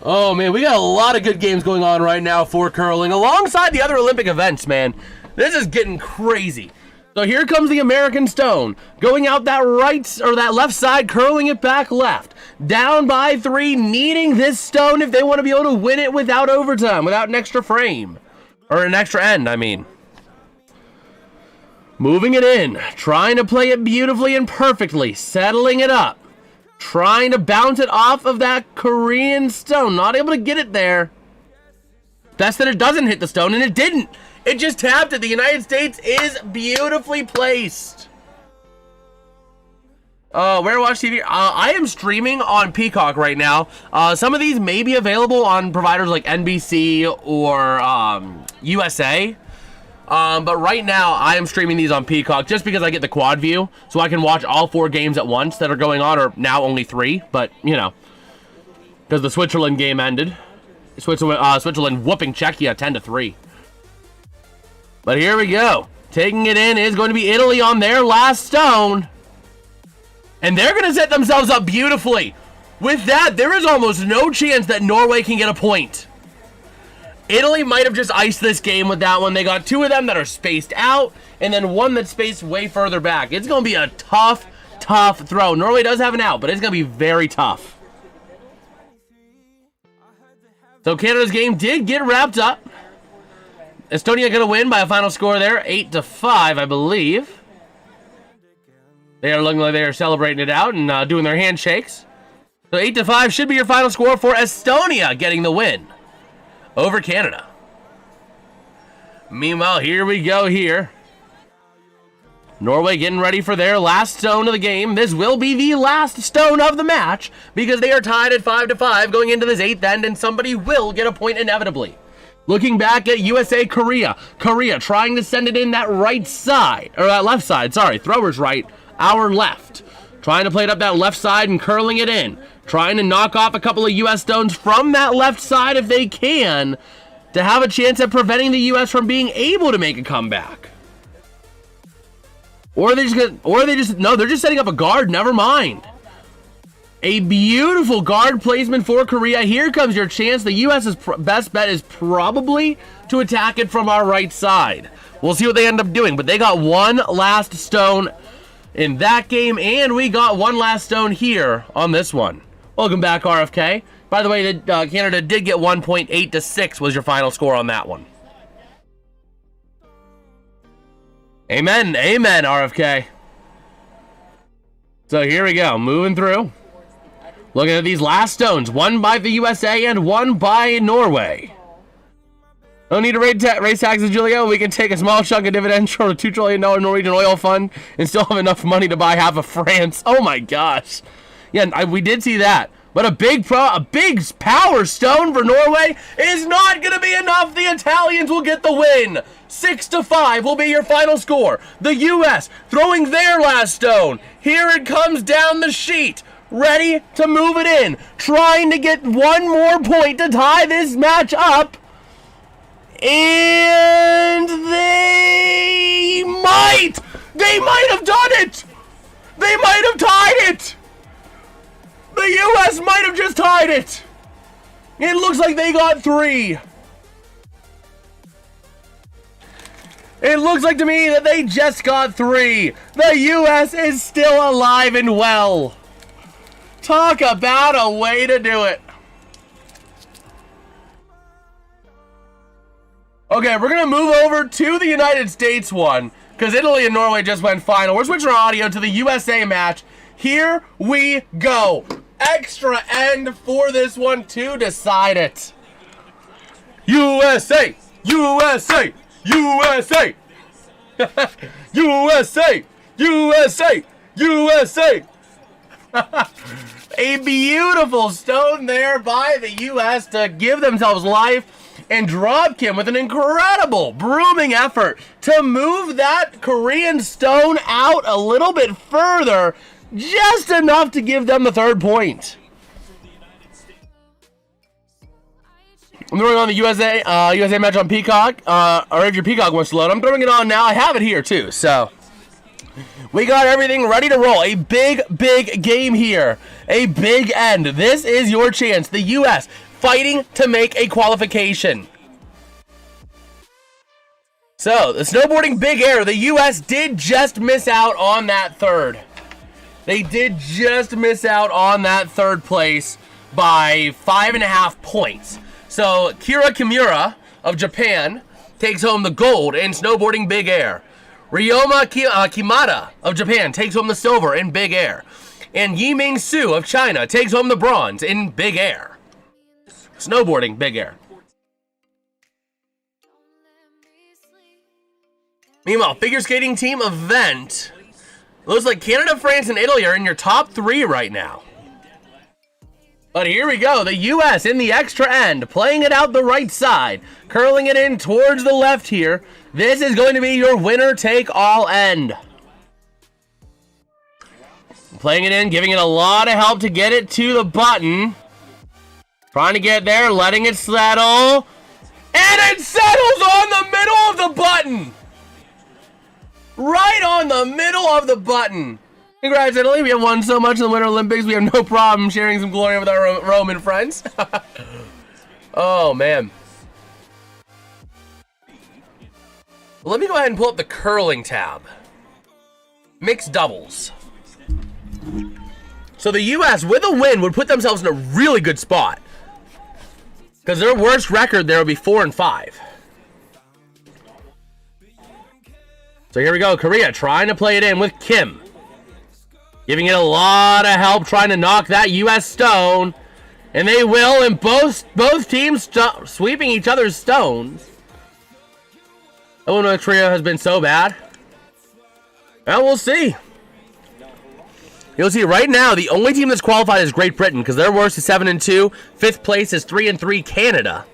Oh, man, we got a lot of good games going on right now for curling alongside the other Olympic events, man. This is getting crazy. So here comes the American stone, going out that right or that left side, curling it back left. Down by 3, needing this stone if they want to be able to win it without overtime, without an extra frame. Or an extra end, I mean. Moving it in, trying to play it beautifully and perfectly, settling it up. Trying to bounce it off of that Korean stone, not able to get it there. Best that it doesn't hit the stone, and it didn't. It just tapped it. The United States is beautifully placed. Where to watch TV? I am streaming on Peacock right now. Some of these may be available on providers like NBC or USA. But right now, I am streaming these on Peacock just because I get the quad view. So I can watch all 4 games at once that are going on, or now only 3. But, you know, because the Switzerland game ended. Switzerland whooping Czechia 10-3. But here we go. Taking it in is going to be Italy on their last stone. And they're going to set themselves up beautifully. With that, there is almost no chance that Norway can get a point. Italy might have just iced this game with that one. They got 2 of them that are spaced out, and then 1 that's spaced way further back. It's going to be a tough throw. Norway does have an out, but it's going to be very tough. So Canada's game did get wrapped up. Estonia going to win by a final score there, 8-5, I believe. They are looking like they are celebrating it out and doing their handshakes. So 8-5 should be your final score for Estonia getting the win over Canada. Meanwhile, here we go here. Norway getting ready for their last stone of the game. This will be the last stone of the match because they are tied at 5-5 going into this 8th end, and somebody will get a point inevitably. Looking back at USA Korea. Korea trying to send it in that right side, or that left side, sorry. Thrower's right, our left. Trying to play it up that left side and curling it in. Trying to knock off a couple of US stones from that left side if they can, to have a chance at preventing the US from being able to make a comeback. Or they're just setting up a guard, never mind. A beautiful guard placement for Korea. Here comes your chance. The US's best bet is probably to attack it from our right side. We'll see what they end up doing, but they got 1 last stone in that game, and we got 1 last stone here on this one. Welcome back, RFK. By the way, Canada did get 1 point, 8-6 was your final score on that one. Amen, RFK. So here we go, moving through. Looking at these last stones, 1 by the USA and 1 by Norway. No need to raise taxes, Julio. We can take a small chunk of dividends from a $2 trillion Norwegian oil fund and still have enough money to buy half of France. Oh my gosh. Yeah, we did see that. But a big power stone for Norway is not going to be enough. The Italians will get the win. 6-5 will be your final score. The U.S. throwing their last stone. Here it comes down the sheet. Ready to move it in. Trying to get 1 more point to tie this match up. And they might have done it. They might have tied it. The U.S. might have just tied it. It looks like they got 3. It looks like to me that they just got 3. The U.S. is still alive and well. Talk about a way to do it. Okay, we're going to move over to the United States one, because Italy and Norway just went final. We're switching our audio to the USA match. Here we go. Extra end for this one to decide it. USA! USA! USA! USA! USA! USA! A beautiful stone there by the U.S. to give themselves life, and Dropkin with an incredible brooming effort to move that Korean stone out a little bit further, just enough to give them the 3rd point. I'm throwing on the USA match on Peacock, or if your Peacock wants to load, I'm throwing it on now. I have it here too, so we got everything ready to roll. A big game here, a big end. This is your chance. The U.S. fighting to make a qualification. So the snowboarding big air, the U.S. did just miss out on that third. They did just miss out on that third place by 5.5 points. So Kira Kimura of Japan takes home the gold in snowboarding big air. Ryoma Kimata of Japan takes home the silver in big air. And Yiming Su of China takes home the bronze in big air. Snowboarding big air. Meanwhile, figure skating team event. Looks like Canada, France, and Italy are in your top 3 right now. But here we go, the U.S. in the extra end, playing it out the right side, curling it in towards the left here. This is going to be your winner-take-all end. Playing it in, giving it a lot of help to get it to the button. Trying to get there, letting it settle. And it settles on the middle of the button! Right on the middle of the button. Congrats, Italy. We have won so much in the Winter Olympics. We have no problem sharing some glory with our Roman friends. Oh, man. Let me go ahead and pull up the curling tab. Mixed doubles. So the U.S., with a win, would put themselves in a really good spot. Because their worst record there would be 4-5. So here we go. Korea trying to play it in with Kim. Giving it a lot of help, trying to knock that U.S. stone. And they will, and both teams sweeping each other's stones. Oh, no, Korea has been so bad. Well, we'll see. You'll see right now, the only team that's qualified is Great Britain, because their worst is 7-2. 5th place is 3-3 Canada.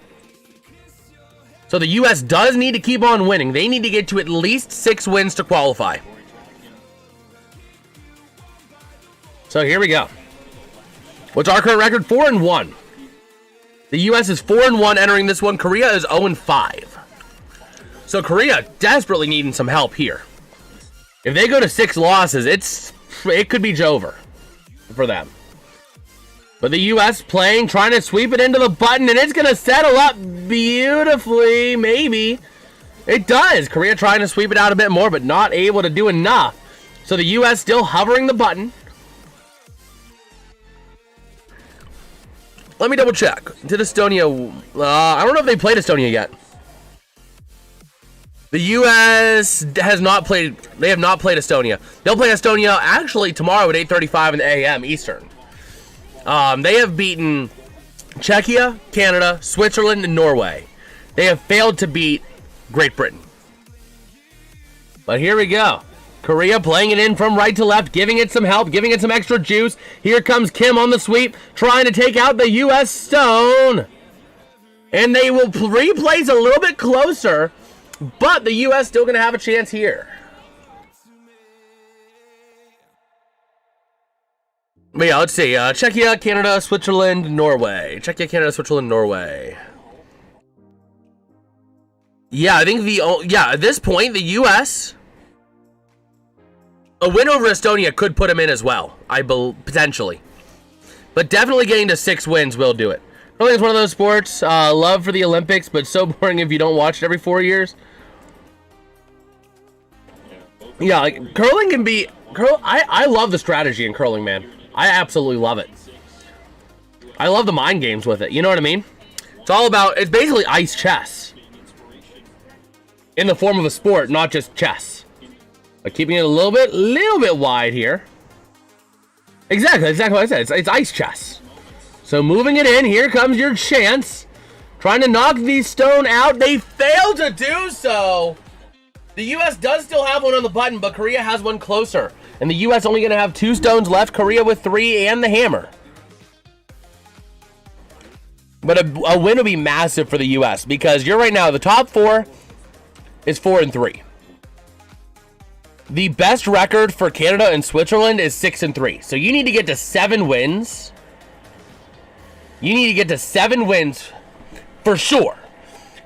So the U.S. does need to keep on winning. They need to get to at least 6 wins to qualify. So here we go. What's our current record? 4-1. The U.S. is 4-1 entering this one. Korea is 0-5. So Korea desperately needing some help here. If they go to 6 losses, it could be over for them. But the U.S. playing, trying to sweep it into the button, and it's going to settle up beautifully, maybe. It does. Korea trying to sweep it out a bit more, but not able to do enough. So the U.S. still hovering the button. Let me double check. Did Estonia... I don't know if they played Estonia yet. The U.S. has not played... They have not played Estonia. They'll play Estonia actually tomorrow at 8:35 in the a.m. Eastern. They have beaten Czechia, Canada, Switzerland, and Norway. They have failed to beat Great Britain. But here we go. Korea playing it in from right to left, giving it some help, giving it some extra juice. Here comes Kim on the sweep, trying to take out the U.S. stone. And they will replace a little bit closer, but the U.S. still going to have a chance here. But yeah, let's see. Czechia, Canada, Switzerland, Norway. Czechia, Canada, Switzerland, Norway. Yeah, I think at this point, the U.S. A win over Estonia could put them in as well, potentially. But definitely getting to 6 wins will do it. Curling is one of those sports, love for the Olympics, but so boring if you don't watch it every 4 years. Yeah, like, curling can be... I love the strategy in curling, man. I absolutely love it. I love the mind games with it, you know what I mean? It's basically ice chess. In the form of a sport, not just chess. But keeping it a little bit wide here. Exactly what I said. It's ice chess. So moving it in, here comes your chance. Trying to knock the stone out. They fail to do so. The U.S. does still have one on the button, but Korea has one closer. And the U.S. only going to have 2 stones left. Korea with 3 and the hammer. But a win would be massive for the U.S. because you're right now, the top 4 is 4-3. The best record for Canada and Switzerland is 6-3. So you need to get to 7 wins. You need to get to 7 wins for sure.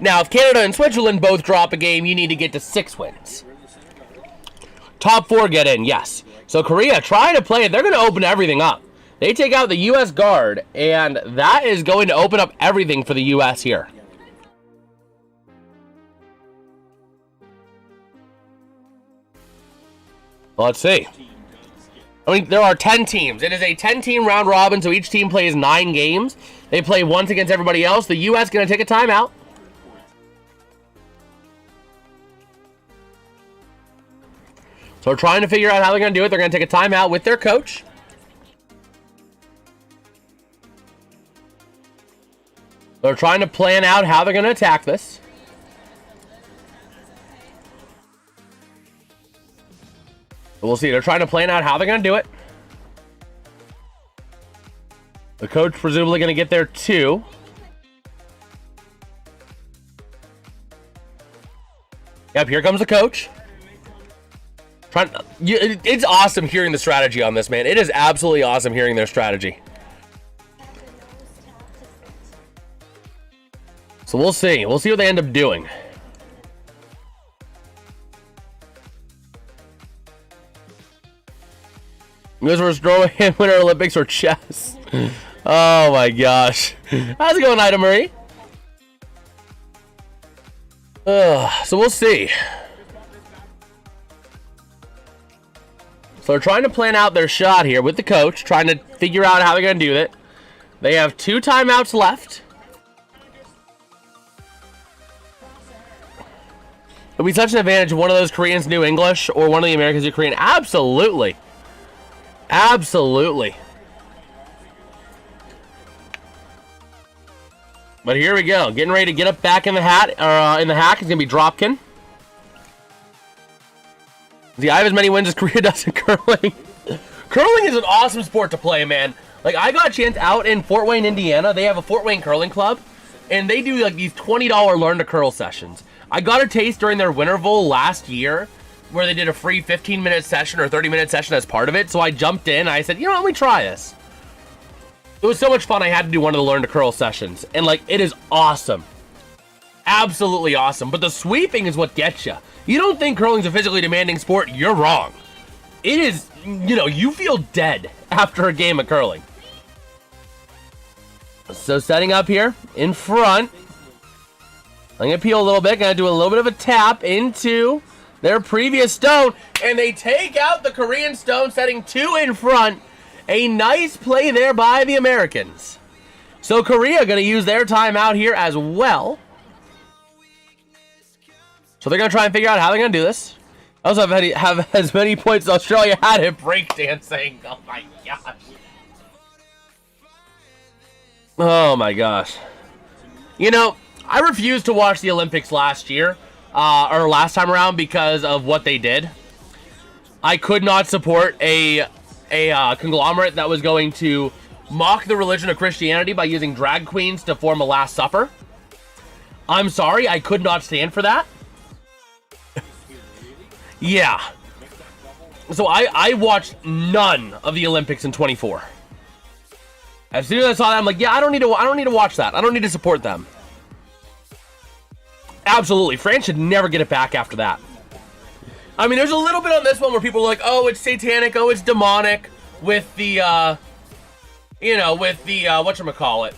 Now, if Canada and Switzerland both drop a game, you need to get to 6 wins. Top 4 get in, yes. So Korea trying to play it. They're going to open everything up. They take out the U.S. guard, and that is going to open up everything for the U.S. here. Well, let's see. I mean, there are 10 teams. It is a 10-team round robin, so each team plays 9 games. They play once against everybody else. The U.S. going to take a timeout. So we're trying to figure out how they're going to do it. They're going to take a timeout with their coach. They're trying to plan out how they're going to attack this. We'll see. They're trying to plan out how they're going to do it. The coach presumably going to get there too. Yep, here comes the coach. It's awesome hearing the strategy on this, man. It is absolutely awesome hearing their strategy. So we'll see. We'll see what they end up doing. U.S. versus Norway Winter Olympics or chess. Oh my gosh. How's it going, Ida Marie? So we'll see. So they're trying to plan out their shot here with the coach, trying to figure out how they're going to do it. They have 2 timeouts left. It'll be such an advantage if one of those Koreans knew English or one of the Americans knew Korean. Absolutely. Absolutely. But here we go. Getting ready to get up back in the hat, or in the hack. It's going to be Dropkin. See, I have as many wins as Korea does in curling. Curling is an awesome sport to play, man. Like, I got a chance out in Fort Wayne, Indiana. They have a Fort Wayne curling club, and they do, like, these $20 learn to curl sessions. I got a taste during their Winterval last year, where they did a free 15-minute session or 30-minute session as part of it. So I jumped in. I said, you know, let me try this. It was so much fun. I had to do one of the learn to curl sessions, and like, it is awesome, absolutely awesome. But the sweeping is what gets you. You don't think curling's a physically demanding sport? You're wrong. It is. You know, you feel dead after a game of curling. So setting up here in front. I'm gonna peel a little bit. Gonna do a little bit of a tap into their previous stone, and they take out the Korean stone, setting 2 in front. A nice play there by the Americans. So Korea going to use their timeout here as well. So they're going to try and figure out how they're going to do this. Also have as many points as Australia had at breakdancing. Oh my gosh. Oh my gosh. You know, I refused to watch the Olympics last year, or last time around, because of what they did. I could not support a conglomerate that was going to mock the religion of Christianity by using drag queens to form a Last Supper. I'm sorry, I could not stand for that. Yeah. So I watched none of the Olympics in 24. As soon as I saw that, I'm like, yeah, I don't need to watch that. I don't need to support them. Absolutely. France should never get it back after that. I mean, there's a little bit on this one where people are like, oh, it's satanic, oh, it's demonic, with the, you know, with the, whatchamacallit.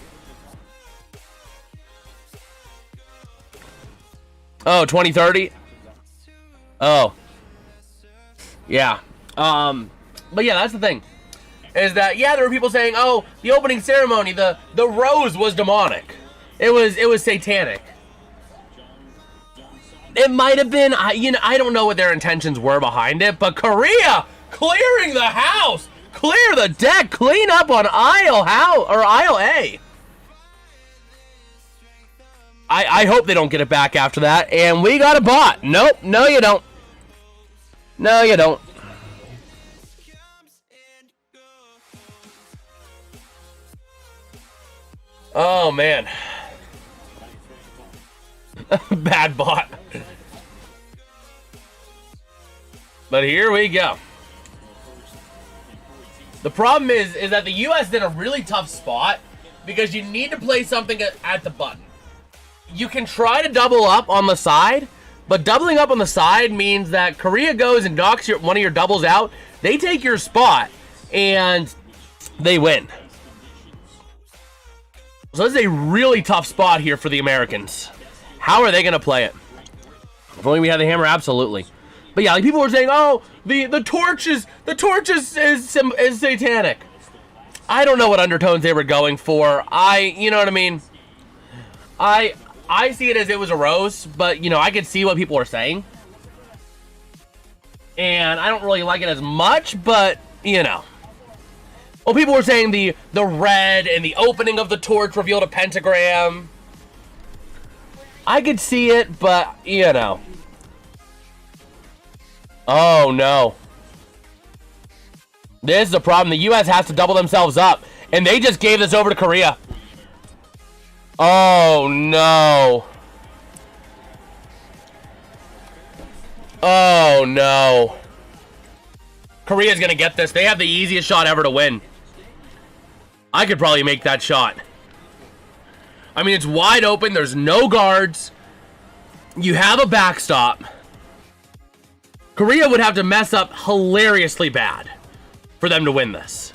Oh, 2030? Oh. Yeah. But yeah, that's the thing. Is that, yeah, there were people saying, oh, the opening ceremony, the rose was demonic. It was satanic. It might have been, I don't know what their intentions were behind it, but Korea clearing the house, clear the deck, clean up on aisle A. I hope they don't get it back after that, and we got a bot. Nope, no you don't. No you don't. Oh man. Bad bot. But here we go. The problem is that the U.S. did a really tough spot because you need to play something at the button. you can try to double up on the side, but doubling up on the side means that Korea goes and knocks one of your doubles out. They take your spot, and they win. So this is a really tough spot here for the Americans. How are they going to play it? If only we had the hammer, absolutely. But yeah, like people were saying, oh, the torch is satanic. I don't know what undertones they were going for. You know what I mean? I see it as it was a rose, but you know, I could see what people were saying. And I don't really like it as much, but you know. Well, people were saying the red and the opening of the torch revealed a pentagram. I could see it, but you know. Oh no. This is a problem. The U.S. has to double themselves up, and they just gave this over to Korea. Oh no. Oh no. Korea's gonna get this. They have the easiest shot ever to win. I could probably make that shot. I mean, it's wide open. There's no guards. You have a backstop. Korea would have to mess up hilariously bad for them to win this.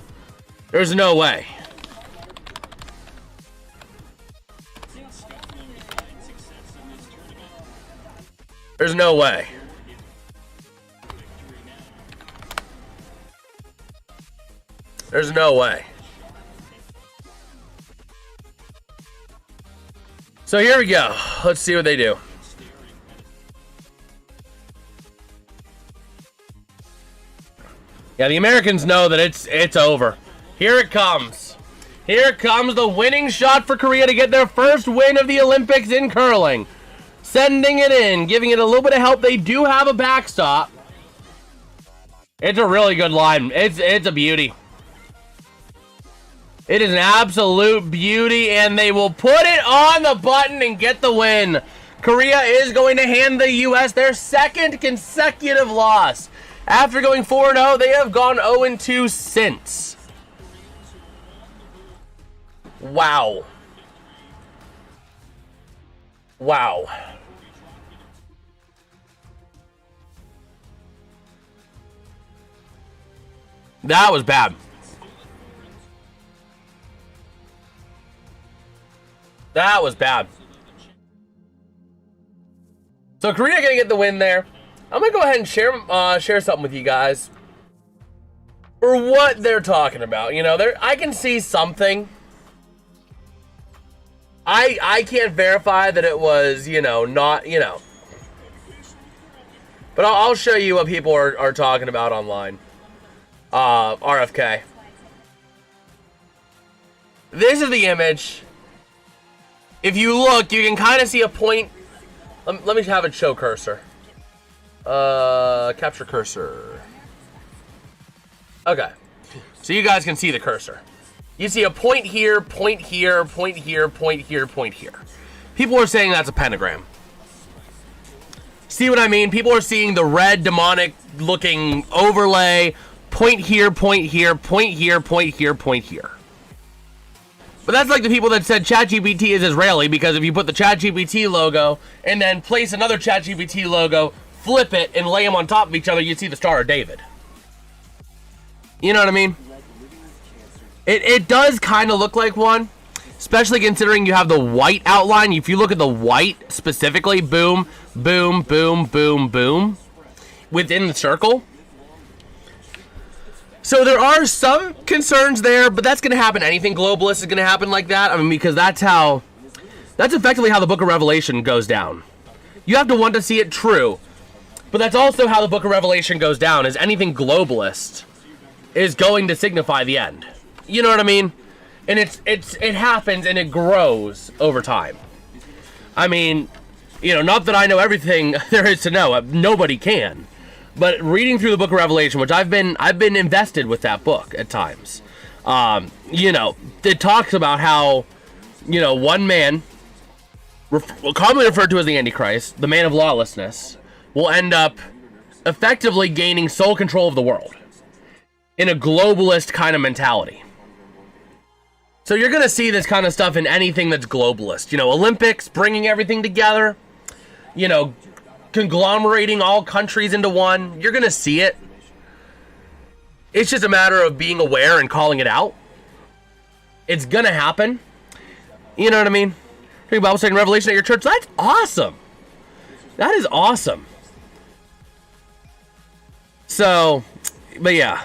There's no way. There's no way. There's no way. So here we go. Let's see what they do. Yeah, the Americans know that it's over. Here it comes. Here comes the winning shot for Korea to get their first win of the Olympics in curling. Sending it in, giving it a little bit of help. They do have a backstop. It's a really good line. It's a beauty. It is an absolute beauty, and they will put it on the button and get the win. Korea is going to hand the U.S. their second consecutive loss. After going 4-0, they have gone 0-2 since. Wow. Wow. That was bad. That was bad. So Korea gonna get the win there. I'm gonna go ahead and share something with you guys for what they're talking about. You know, I can see something. I can't verify that it was, you know, not, you know. But I'll show you what people are talking about online. RFK. This is the image. If you look, you can kind of see a point. Let me have it show cursor. Capture cursor. Okay. So you guys can see the cursor. You see a point here, point here, point here, point here, point here. People are saying that's a pentagram. See what I mean? People are seeing the red demonic looking overlay. Point here, point here, point here, point here, point here. But that's like the people that said ChatGPT is Israeli, because if you put the ChatGPT logo and then place another ChatGPT logo, flip it, and lay them on top of each other, you see the Star of David. You know what I mean? It does kind of look like one, especially considering you have the white outline. If you look at the white specifically, boom, boom, boom, boom, boom, within the circle. So there are some concerns there, but that's going to happen. Anything globalist is going to happen like that. I mean, because that's effectively how the Book of Revelation goes down. You have to want to see it true, but that's also how the Book of Revelation goes down, is anything globalist is going to signify the end. You know what I mean? And it happens and it grows over time. I mean, you know, not that I know everything there is to know. Nobody can. But reading through the Book of Revelation, which I've been invested with that book at times, you know, it talks about how, you know, one man, commonly referred to as the Antichrist, the man of lawlessness, will end up effectively gaining sole control of the world in a globalist kind of mentality. So you're going to see this kind of stuff in anything that's globalist. You know, Olympics, bringing everything together, you know, conglomerating all countries into one. You're going to see it. It's just a matter of being aware and calling it out. It's going to happen. You know what I mean? Reading Bible study and Revelation at your church. That's awesome. That is awesome. So, but yeah.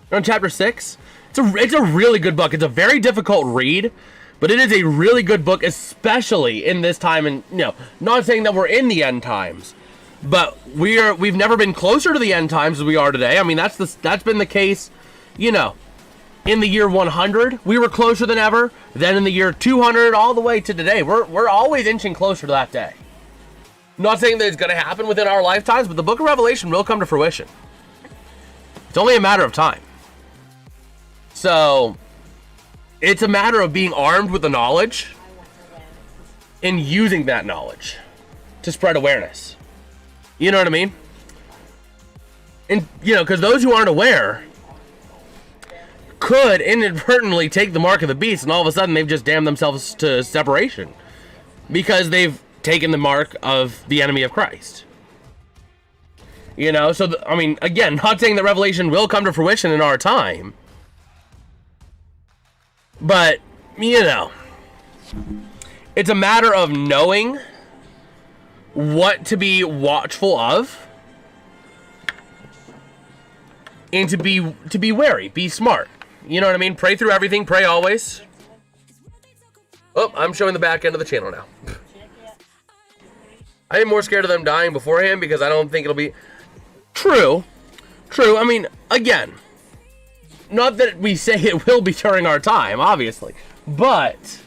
We're on chapter 6. It's a really good book. It's a very difficult read, but it is a really good book, especially in this time. And, you know, not saying that we're in the end times, but we've never been closer to the end times as we are today. I mean, that's been the case, you know, in the year 100, we were closer than ever. Then in the year 200, all the way to today, we're always inching closer to that day. Not saying that it's going to happen within our lifetimes, but the book of Revelation will come to fruition. It's only a matter of time. So, it's a matter of being armed with the knowledge and using that knowledge to spread awareness. You know what I mean? And, you know, because those who aren't aware could inadvertently take the mark of the beast, and all of a sudden they've just damned themselves to separation because they've taken the mark of the enemy of Christ. You know, so, I mean, again, not saying that Revelation will come to fruition in our time, but, you know, it's a matter of knowing what to be watchful of and to be wary, be smart. You know what I mean? Pray through everything, pray always. Oh, I'm showing the back end of the channel now. I am more scared of them dying beforehand because I don't think it'll be... True. I mean, again, not that we say it will be during our time, obviously, but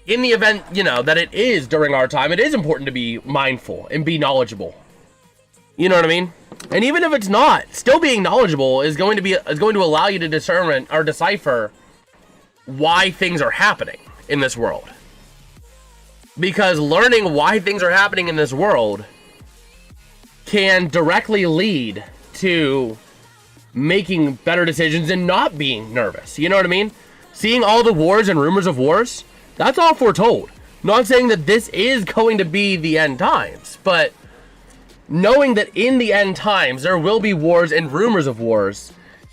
in the event, you know, that it is during our time, it is important to be mindful and be knowledgeable. You know what I mean? And even if it's not, still being knowledgeable is going to allow you to discern or decipher why things are happening in this world. Because learning why things are happening in this world can directly lead to making better decisions and not being nervous. You know what I mean? Seeing all the wars and rumors of wars, that's all foretold. Not saying that this is going to be the end times, but knowing that in the end times there will be wars and rumors of wars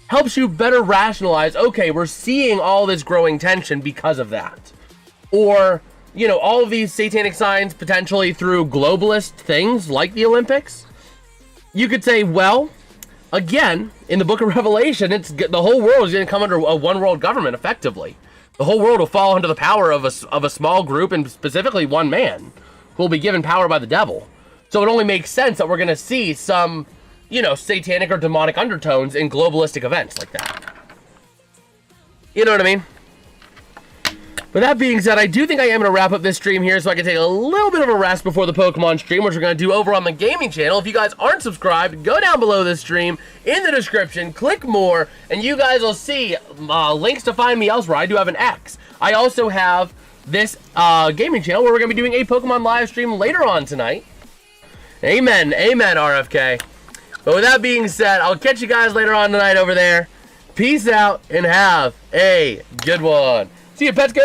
helps you better rationalize, okay, we're seeing all this growing tension because of that. Or, you know, all of these satanic signs potentially through globalist things like the Olympics. You could say, well, again, in the book of Revelation, the whole world is going to come under a one world government, effectively. The whole world will fall under the power of a small group, and specifically one man, who will be given power by the devil. So it only makes sense that we're going to see some, you know, satanic or demonic undertones in globalistic events like that. You know what I mean? With that being said, I do think I am going to wrap up this stream here so I can take a little bit of a rest before the Pokemon stream, which we're going to do over on the gaming channel. If you guys aren't subscribed, go down below this stream in the description, click more, and you guys will see links to find me elsewhere. I do have an X. I also have this gaming channel where we're going to be doing a Pokemon live stream later on tonight. Amen, RFK. But with that being said, I'll catch you guys later on tonight over there. Peace out and have a good one. See you, Pets Go!